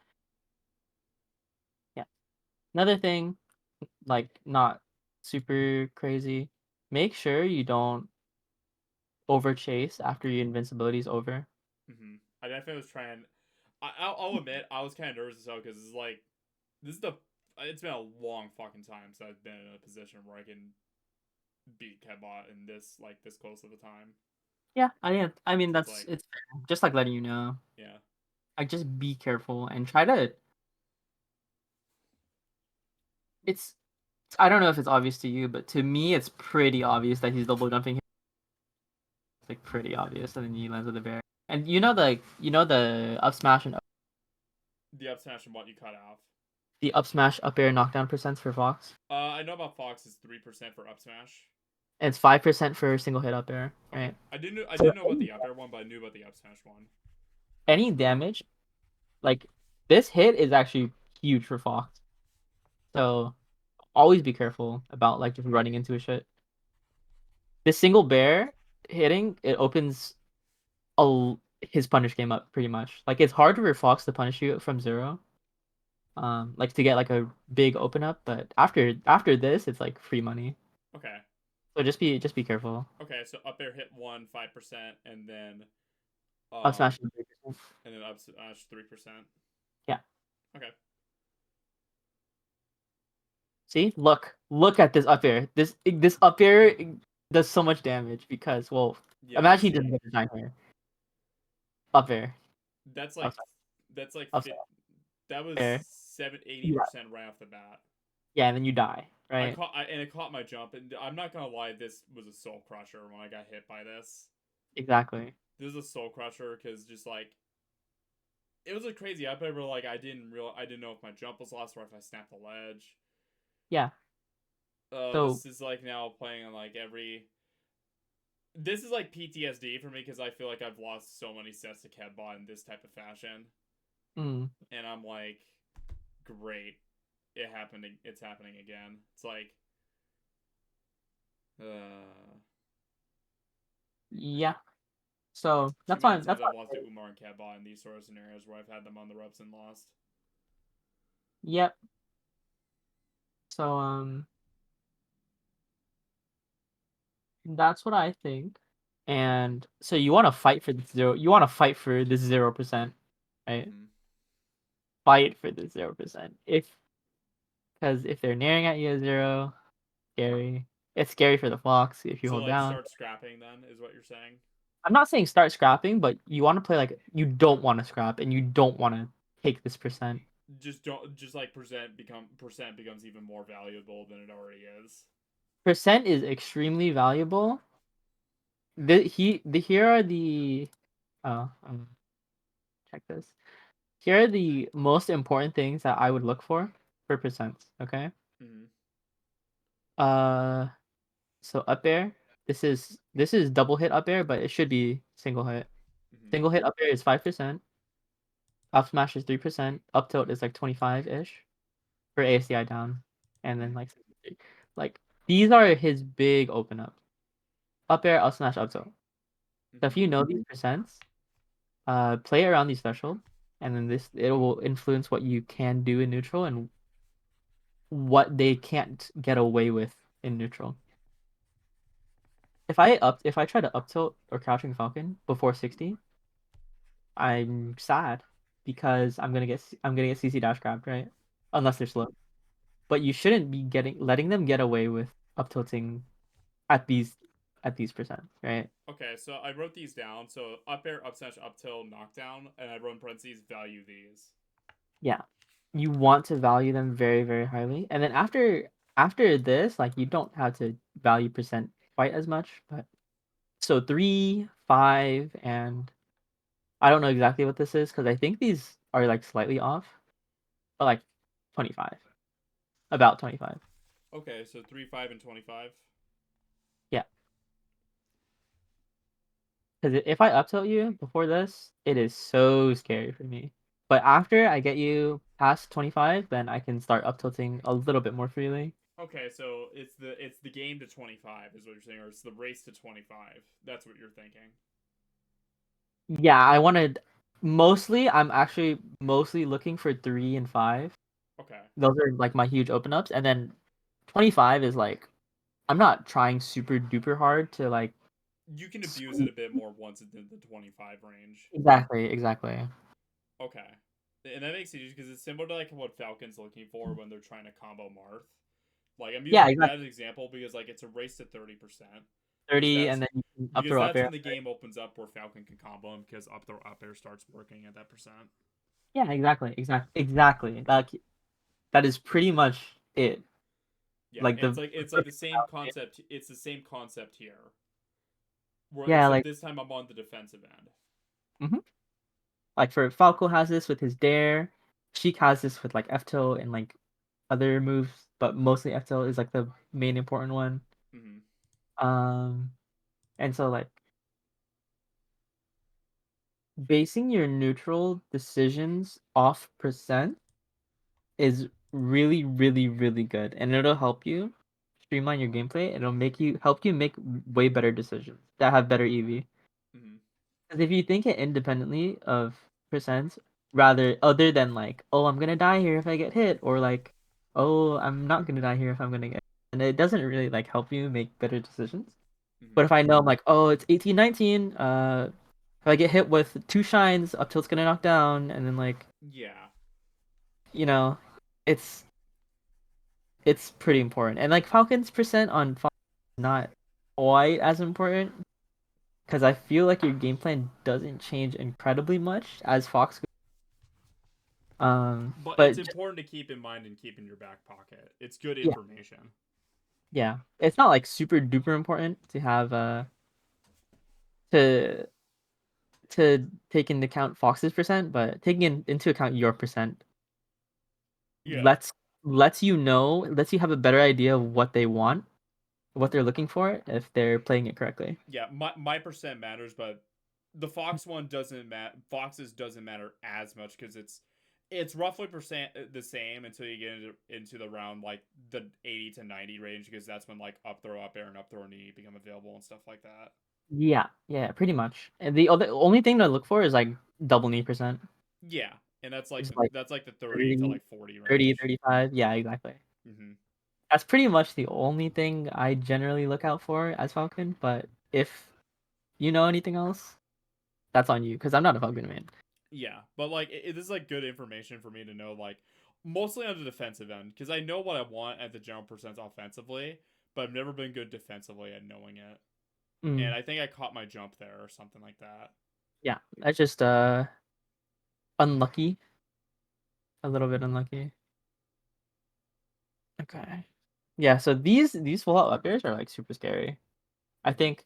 S2: Yeah. Another thing, like not super crazy. Make sure you don't over chase after your invincibility is over.
S1: I definitely was trying. I'll admit I was kind of nervous as hell because it's like this is the. It's been a long fucking time since I've been in a position where I can beat Kevbot in this close of a time.
S2: Yeah, I mean
S1: So it's
S2: that's
S1: like
S2: it's fair. Just like letting you know.
S1: yeah,
S2: Like just be careful and try to. It's I don't know if it's obvious to you, but to me it's pretty obvious that he's double jumping. It's like pretty obvious, and then he lands with the bear. And the up smash and
S1: the up smash and what you cut off.
S2: the up smash up air knockdown percents for Fox.
S1: I know about Fox is 3% for up smash.
S2: And it's 5% for single hit up air,
S1: Okay,
S2: right?
S1: I
S2: So
S1: didn't know about the up air one, but I knew about the up smash one.
S2: any damage, like this hit is actually huge for Fox. So always be careful about like just running into a shit. This single bear hitting it opens his punish game up pretty much. Like it's hard for Fox to punish you from 0. Like to get like a big open up, but after this it's like free money.
S1: Okay,
S2: So just be careful.
S1: okay, so up air hit 5%,
S2: Up
S1: um
S2: smash is 3%.
S1: and then up smash 3%.
S2: Yeah.
S1: Okay,
S2: See? Look at this up air. This up air does so much damage because well
S1: yeah, I
S2: imagine he doesn't
S1: see.
S2: get the giant hair. Up air.
S1: That's
S2: Up
S1: like that's like
S2: up
S1: that was
S2: air.
S1: 80% right off the bat.
S2: Yeah, and then you die, right?
S1: And it caught my jump, and I'm not gonna lie, this was a soul crusher when I got hit by this.
S2: Exactly.
S1: This is a soul crusher because just like it was a crazy up, but like I didn't know if my jump was lost or if I snapped the ledge.
S2: Yeah. So
S1: This is like now playing on like every. This is like PTSD for me because I feel like I've lost so many sets to Kevbot in this type of fashion,
S2: mm,
S1: and I'm like, great, it happened. It's happening again. It's like,
S2: yeah. So
S1: too
S2: that's
S1: many
S2: fine.
S1: times
S2: That's
S1: I've
S2: fine.
S1: lost to Umar and Kevbot in these sort of scenarios where I've had them on the ropes and lost.
S2: Yep. So that's what I think. And so you want to fight for this 0. You want to fight for this 0%, right?
S1: Mm-hmm.
S2: Fight for this 0%. Because if they're nearing at you at 0, scary. It's scary for the Fox if you
S1: So
S2: hold
S1: like
S2: down.
S1: start scrapping then is what you're saying.
S2: I'm not saying start scrapping, but you want to play like you don't want to scrap and you don't want to take this percent.
S1: Just don't just like percent becomes even more valuable than it already is.
S2: Percent is extremely valuable. Here are the oh check this. Here are the most important things that I would look for percents. Okay.
S1: Mm-hmm.
S2: Uh, so up air. This is double hit up air, but it should be single hit.
S1: Mm-hmm.
S2: Single hit up air is 5%. Up smash is 3%. Up tilt is like 25 ish for ASDI down, and then
S1: Mm-hmm.
S2: like these are his big open up. Up air, up smash, up tilt. So if
S1: Hmm.
S2: you know these percents, play around these thresholds, and then this it will influence what you can do in neutral and what they can't get away with in neutral. If I try to up tilt or crouching falcon before 60, I'm sad because I'm gonna get CC dash grabbed, right? Unless they're slow. But you shouldn't be letting them get away with up tilting at these percent, right?
S1: Okay, so I wrote these down. So up air, up smash, up tilt, knockdown, and I wrote in parentheses value these.
S2: Yeah. You want to value them very, very highly. And then after this, like you don't have to value percent quite as much, but so 3, 5, and I don't know exactly what this is because I think these are like slightly off, but like 25. About 25.
S1: Okay, so 3, 5, and 25.
S2: Yeah. Because if I up tilt you before this, it is so scary for me. But after I get you past 25, then I can start up tilting a little bit more freely.
S1: Okay, so it's the game to 25 is what you're saying, or it's the race to 25. That's what you're thinking.
S2: Yeah, I wanted I'm actually mostly looking for 3 and 5.
S1: Okay.
S2: Those are like my huge open ups. And then 25 is like I'm not trying super duper hard to like
S1: You can abuse it
S2: squeeze.
S1: a bit more once it's in the 25 range.
S2: Exactly, exactly.
S1: Okay. And that makes it easy because it's similar to like what Falcon's looking for when they're trying to combo Marth. Like I'm
S2: Yeah,
S1: using that
S2: exactly.
S1: as an example because like it's a race to 30% because
S2: 30 and then you can up throw up
S1: that's
S2: air.
S1: when the game opens up where Falcon can combo him because up throw up air starts working at that percent.
S2: Yeah, exactly. That is pretty much it.
S1: Yeah,
S2: Like
S1: and
S2: the
S1: it's like the
S2: perfect
S1: same
S2: analogy.
S1: concept. It's the same concept here, where
S2: Yeah,
S1: except
S2: like
S1: this time I'm on the defensive end.
S2: mhm. Like for Falco has this with his dare. Sheik has this with like F tilt and like other moves, but mostly F tilt is like the main important one.
S1: Mm-hmm.
S2: Um, and so like basing your neutral decisions off percent is really, really, really good, and it'll help you streamline your gameplay. It'll help you make way better decisions that have better EV.
S1: Mm-hmm.
S2: Because if you think it independently of percents, rather other than like, oh, I'm gonna die here if I get hit, or like, oh, I'm not gonna die here if I'm gonna get, and it doesn't really like help you make better decisions. But
S1: Mm-hmm.
S2: if I know I'm like, oh, it's 18-19, if I get hit with 2 shines, up tilt's gonna knock down, and then like,
S1: Yeah.
S2: you know, it's it's pretty important. And like Falcon's percent on Fox is not quite as important because I feel like your game plan doesn't change incredibly much as Fox.
S1: But it's
S2: But just
S1: important to keep in mind and keep in your back pocket. It's good
S2: yeah,
S1: information.
S2: yeah, it's not like super duper important to have to take into account Fox's percent, but taking into account your percent
S1: Yeah.
S2: lets lets you have a better idea of what they want, what they're looking for if they're playing it correctly.
S1: Yeah, my percent matters, but the Fox one doesn't matter. Fox's doesn't matter as much because it's roughly percent the same until you get into the round like the 80 to 90 range because that's when like up throw up air and up throw knee become available and stuff like that.
S2: Yeah, yeah, pretty much. And the only thing to look for is like double knee percent.
S1: Yeah, and
S2: Is like
S1: that's like the 30 to
S2: 30,
S1: like 40
S2: 30,
S1: range.
S2: 35. Yeah, exactly.
S1: Mm-hmm.
S2: That's pretty much the only thing I generally look out for as Falcon. But if you know anything else, that's on you because I'm not a Falcon man.
S1: Yeah, but like this is like good information for me to know, like mostly on the defensive end because I know what I want at the general percent offensively, but I've never been good defensively at knowing it. And
S2: Mm,
S1: I think I caught my jump there or something like that.
S2: yeah, that's just unlucky, a little bit unlucky. Okay. Yeah, so these full out up airs are like super scary. I
S1: Mm-hmm.
S2: think,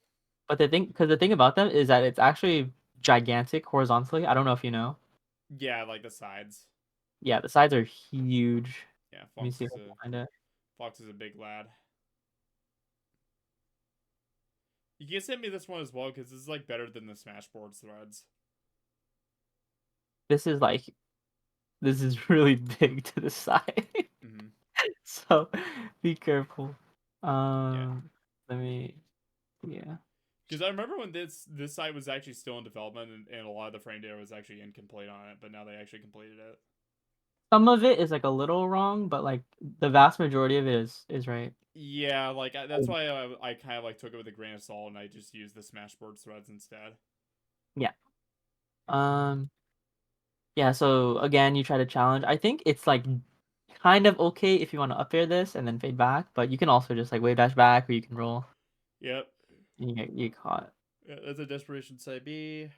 S2: but the thing about them is that it's actually gigantic horizontally. I don't know if you know.
S1: Yeah, like the sides.
S2: Yeah, the sides are huge.
S1: Yeah,
S2: Let me see if I can find it.
S1: Fox is a big lad. You can send me this one as well because this is like better than the Smashboards threads.
S2: This is like this is really big to the side.
S1: Mm-hmm.
S2: So be careful.
S1: Yeah,
S2: Let me yeah.
S1: Because I remember when this site was actually still in development, and a lot of the frame data was actually incomplete on it, but now they actually completed it.
S2: Some of it is like a little wrong, but like the vast majority of it is right.
S1: Yeah, like that's why I kind of like took it with a grain of salt, and I just used the Smashboard threads instead.
S2: Yeah. Um. Yeah. So again, you try to challenge. I think it's like kind of okay if you want to up air this and then fade back, but you can also just like wave dash back, or you can roll.
S1: Yep.
S2: And you get caught.
S1: Yeah, that's a desperation side B.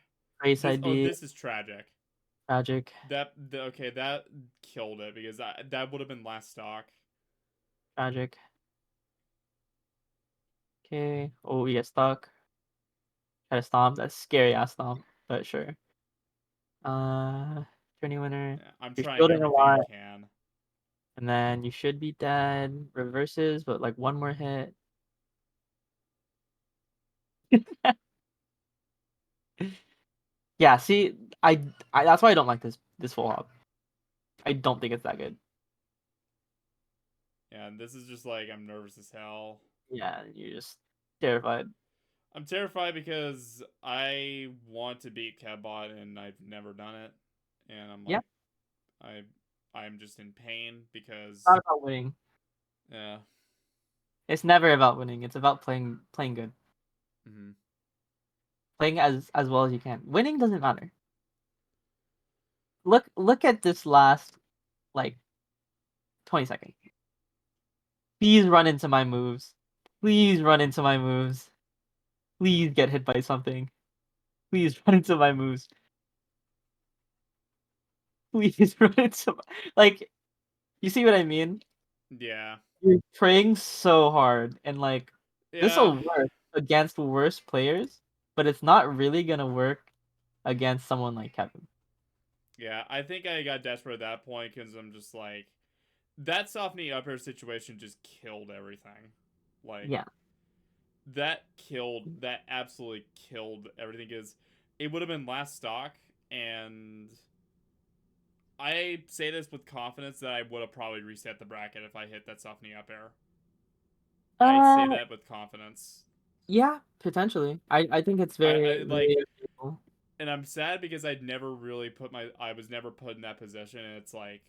S2: Raise
S1: This
S2: side B,
S1: this is tragic.
S2: tragic,
S1: Okay, that killed it because that would have been last stock.
S2: tragic. Okay. Oh, we get stuck. Try to stomp. That's scary ass stomp, but sure. Uh, Tourney winner.
S1: Yeah, I'm
S2: You're
S1: trying
S2: shielding a
S1: everything I
S2: lot,
S1: can.
S2: and then you should be dead. Reverses, but like one more hit. Yeah, see, I that's why I don't like this full hop. I don't think it's that good.
S1: Yeah, and this is just like I'm nervous as hell.
S2: Yeah, you're just terrified.
S1: I'm terrified because I want to beat Kevbot and I've never done it, and I'm
S2: Yeah,
S1: like I I'm just in pain
S2: it's
S1: because
S2: not about winning.
S1: yeah.
S2: It's never about winning. It's about playing good,
S1: Mm-hmm.
S2: playing as well as you can. Winning doesn't matter. Look at this last like 20 seconds. Please run into my moves. Please run into my moves. Please get hit by something. Please run into my moves. Please run into my... Like, you see what I mean?
S1: Yeah.
S2: You're praying so hard, and like this
S1: Yeah.
S2: will work against worse players, but it's not really gonna work against someone like Kevin.
S1: Yeah, I think I got desperate at that point because I'm just like, that soft knee upper situation just killed everything. Like,
S2: Yeah.
S1: that absolutely killed everything because it would have been last stock, and I say this with confidence that I would have probably reset the bracket if I hit that soft knee up air. I say
S2: Uh,
S1: that with confidence.
S2: yeah, potentially. I think it's very,
S1: I like,
S2: very achievable.
S1: and I'm sad because I'd never really I was never put in that position, and it's like,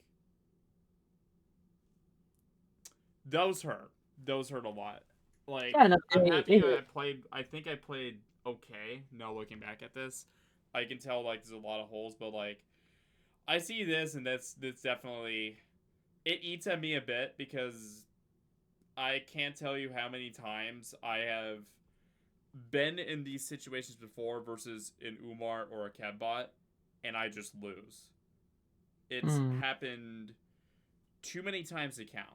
S1: those hurt. Those hurt a lot. Like,
S2: Yeah, no,
S1: I'm
S2: they
S1: happy I
S2: hit.
S1: played. I think I played okay. Now looking back at this, I can tell like there's a lot of holes, but like I see this, and that's definitely, it eats at me a bit because I can't tell you how many times I have been in these situations before versus an Umar or a Kevbot, and I just lose. It's
S2: Mm.
S1: happened too many times to count.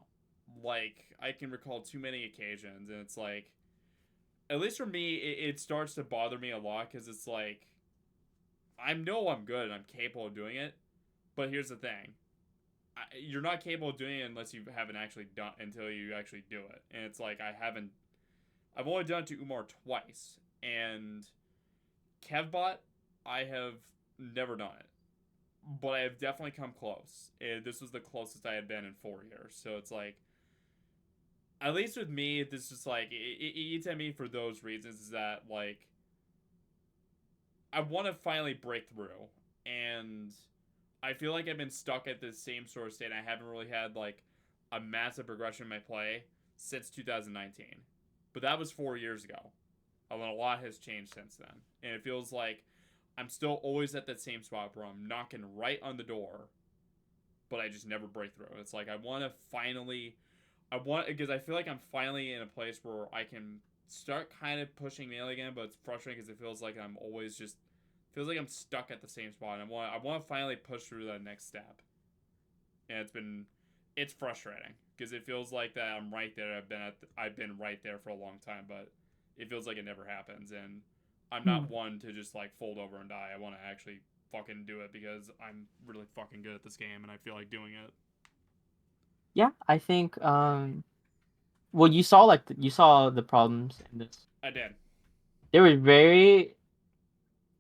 S1: Like, I can recall too many occasions, and it's like, at least for me, it starts to bother me a lot because it's like, I know I'm good and I'm capable of doing it, but here's the thing. You're not capable of doing it unless you haven't actually done until you actually do it. And it's like, I've only done it to Umar twice, and Kevbot, I have never done it. But I have definitely come close. And this was the closest I had been in 4 years. So it's like, at least with me, this is like it eats at me for those reasons. Is that like I want to finally break through, and I feel like I've been stuck at the same sort of state. I haven't really had like a massive progression in my play since 2019, but that was 4 years ago. And a lot has changed since then, and it feels like I'm still always at that same spot where I'm knocking right on the door, but I just never break through. It's like I want to finally I want because I feel like I'm finally in a place where I can start kind of pushing nail again, but it's frustrating because it feels like I'm always just feels like I'm stuck at the same spot. And I want to finally push through that next step, and it's frustrating because it feels like that I'm right there. I've been right there for a long time, but it feels like it never happens. And I'm not
S2: Hmm.
S1: one to just like fold over and die. I want to actually fucking do it because I'm really fucking good at this game, and I feel like doing it.
S2: Yeah, I think well, you saw like you saw the problems in this.
S1: I did.
S2: There was very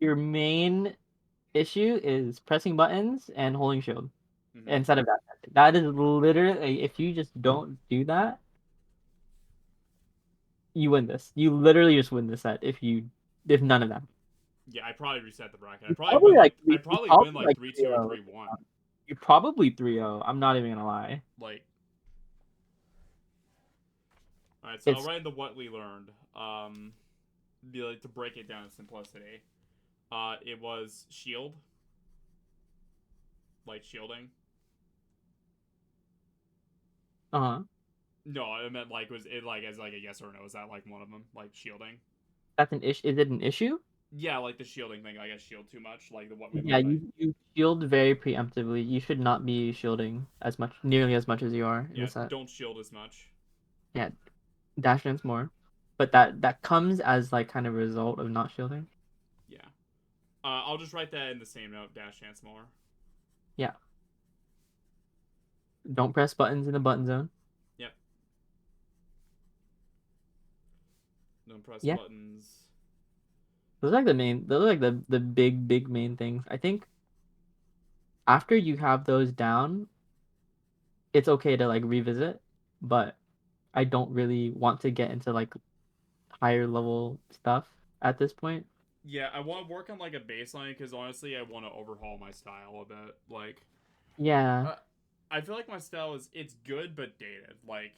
S2: your main issue is pressing buttons and holding shield
S1: Mm-hmm.
S2: instead of that. That is literally if you just don't do that, you win this. You literally just win this set if you if none of them.
S1: Yeah, I probably reset the bracket.
S2: You probably like
S1: I
S2: three. You
S1: probably win
S2: probably
S1: like
S2: like
S1: 3-2 or
S2: 3-0.
S1: 3-1.
S2: You probably 3-0. I'm not even gonna lie.
S1: Like, all right, so I'll
S2: It's
S1: write into what we learned. Be like to break it down to simplicity. It was shield, like shielding.
S2: uh-huh.
S1: No, I meant like was it like as like a yes or no? Is that like one of them? Like shielding?
S2: That's an issue. Is it an issue?
S1: Yeah, like the shielding thing. I guess shield too much. Like the what we
S2: Yeah,
S1: learned. Like
S2: you shield very preemptively. You should not be shielding as much, nearly as much as you are in the
S1: yeah,
S2: set.
S1: don't shield as much.
S2: Yeah, dash dance more, but that comes as like kind of a result of not shielding.
S1: Yeah. I'll just write that in the same note. Dash chance more.
S2: Yeah, don't press buttons in the button zone.
S1: Yep. Don't press
S2: Yeah,
S1: buttons.
S2: those are like the main. Those are like the big main things. I think after you have those down, it's okay to like revisit, but I don't really want to get into like higher level stuff at this point.
S1: Yeah, I want to work on like a baseline because honestly, I want to overhaul my style a bit. Like,
S2: Yeah,
S1: uh, I feel like my style is it's good but dated. Like,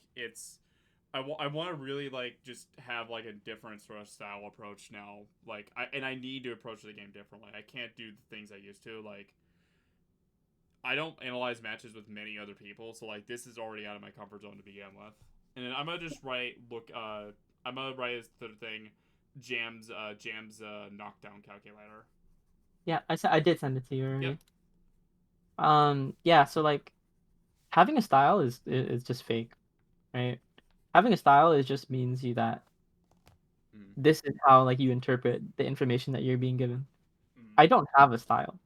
S1: I want to really like just have like a different sort of style approach now. Like, I need to approach the game differently. I can't do the things I used to. Like, I don't analyze matches with many other people, so like this is already out of my comfort zone to begin with. And then I'm gonna just write look. I'm gonna write as the thing, Jam's knockdown calculator.
S2: yeah. I did send it to you
S1: Yep.
S2: already. Yeah. So like having a style is just fake, right? Having a style is just means you that
S1: Mm.
S2: this is how like you interpret the information that you're being given.
S1: Mm.
S2: I don't have a style.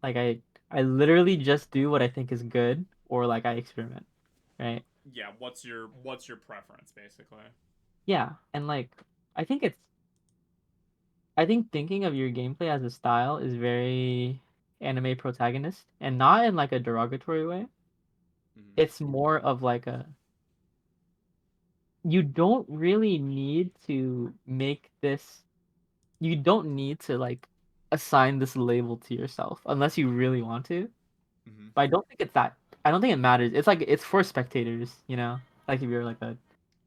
S2: Like I literally just do what I think is good or like I experiment, right?
S1: Yeah. What's your preference basically?
S2: Yeah, and like I think it's I think thinking of your gameplay as a style is very anime protagonist and not in like a derogatory way.
S1: Mm.
S2: It's more of like a you don't really need to make this you don't need to like assign this label to yourself unless you really want to.
S1: Mm-hmm.
S2: But I don't think it matters. It's like it's for spectators, you know? Like if you're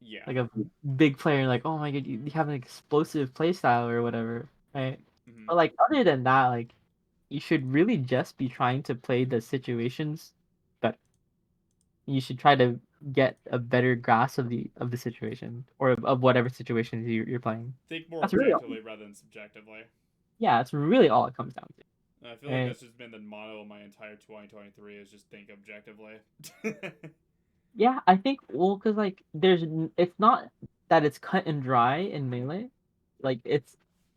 S1: Yeah.
S2: like a big player, like, oh my god, you have an explosive play style or whatever, right?
S1: Mm-hmm.
S2: But like other than that, like you should really just be trying to play the situations but you should try to get a better grasp of the situation or of whatever situations you're playing.
S1: Think more
S2: That's really all,
S1: objectively rather than subjectively.
S2: yeah, that's really all it comes down to.
S1: And I feel like
S2: Right?
S1: that's just been the motto of my entire 2023 is just think objectively.
S2: Yeah, I think well, cause like it's not that it's cut and dry in melee, like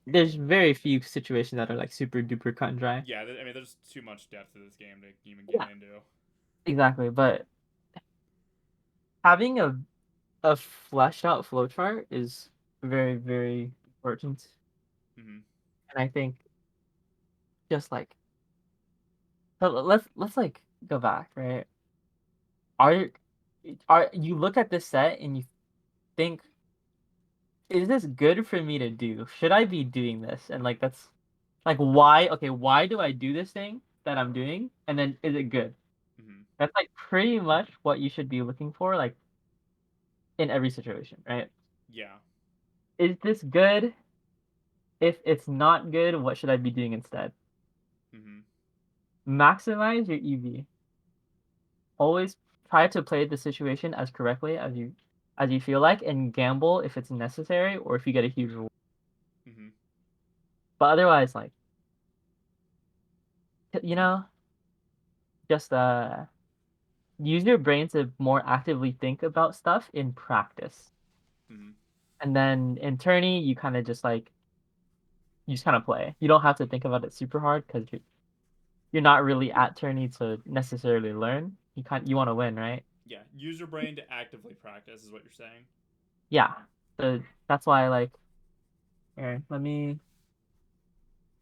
S2: there's very few situations that are like super duper cut and dry.
S1: Yeah, I mean, there's too much depth to this game to even get
S2: Yeah,
S1: into.
S2: exactly. But having a fleshed out flowchart is very important,
S1: Mm-hmm.
S2: and I think just like so let's like go back, right? Are are you look at this set and you think, is this good for me to do? Should I be doing this? And like that's like why okay, why do I do this thing that I'm doing? And then is it good?
S1: Mm-hmm.
S2: That's like pretty much what you should be looking for, like in every situation, right?
S1: Yeah.
S2: Is this good? If it's not good, what should I be doing instead?
S1: Mm-hmm.
S2: Maximize your EV. Always try to play the situation as correctly as you feel like and gamble if it's necessary or if you get a huge reward.
S1: Mm-hmm.
S2: But otherwise, like you know, just use your brain to more actively think about stuff in practice.
S1: Mm-hmm.
S2: And then in tourney, you just kind of play. You don't have to think about it super hard because you're not really at tourney to necessarily learn. You want to win, right?
S1: Yeah. Use your brain to actively practice is what you're saying.
S2: Yeah. So that's why I like here, let me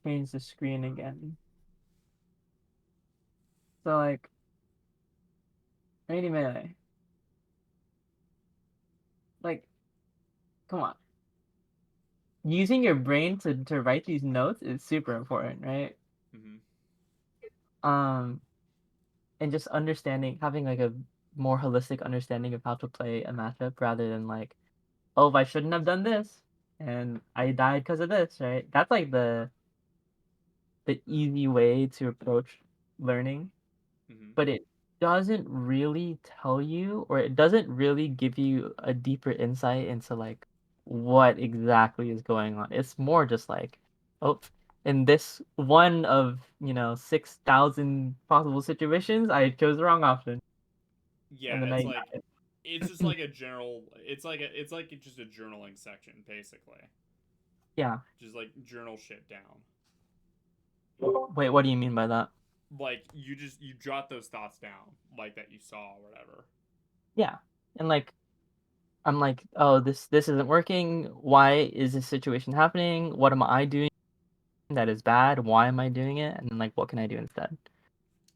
S2: change the screen again. So like 80 melee. Like, come on. using your brain to write these notes is super important, right?
S1: Hmm.
S2: Um, and just understanding, having like a more holistic understanding of how to play a matchup rather than like, oh, I shouldn't have done this and I died because of this, right? That's like the easy way to approach learning,
S1: Hmm.
S2: but it doesn't really tell you, or it doesn't really give you a deeper insight into like what exactly is going on. It's more just like, oh, in this one of 6,000 possible situations, I chose the wrong option,
S1: Yeah,
S2: and then
S1: it's
S2: I
S1: like it's just like a general. It's like just a journaling section basically.
S2: yeah.
S1: Just like journal shit down.
S2: Wait, what do you mean by that?
S1: Like you jot those thoughts down like that you saw or whatever.
S2: Yeah, and like I'm like, oh, this isn't working. Why is this situation happening? What am I doing that is bad? Why am I doing it? And then like, what can I do instead?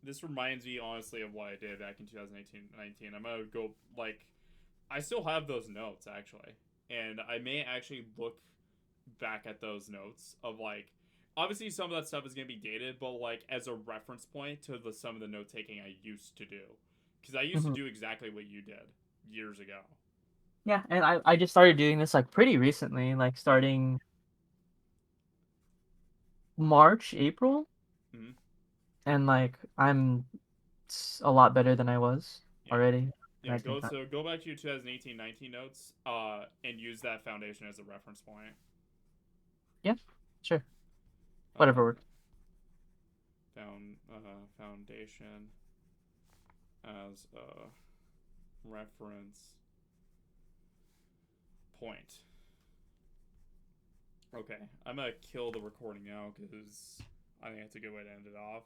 S1: This reminds me honestly of what I did back in 2018 19. I'm gonna go like I still have those notes actually, and I may actually look back at those notes of like obviously some of that stuff is gonna be dated, but like as a reference point to the some of the note taking I used to do, because I used to
S2: Mhm.
S1: do exactly what you did years ago.
S2: Yeah, and I just started doing this like pretty recently, like
S1: Mm-hmm.
S2: starting March, April,
S1: Mm-hmm.
S2: and like a lot better than I was
S1: Yeah.
S2: already. And
S1: Yeah,
S2: I think that
S1: go back to your 2018 19 notes, and use that foundation as a reference point.
S2: yeah, sure,
S1: Uh,
S2: whatever works.
S1: foundation as a reference point. Okay, I'm gonna kill the recording now because I think that's a good way to end it off.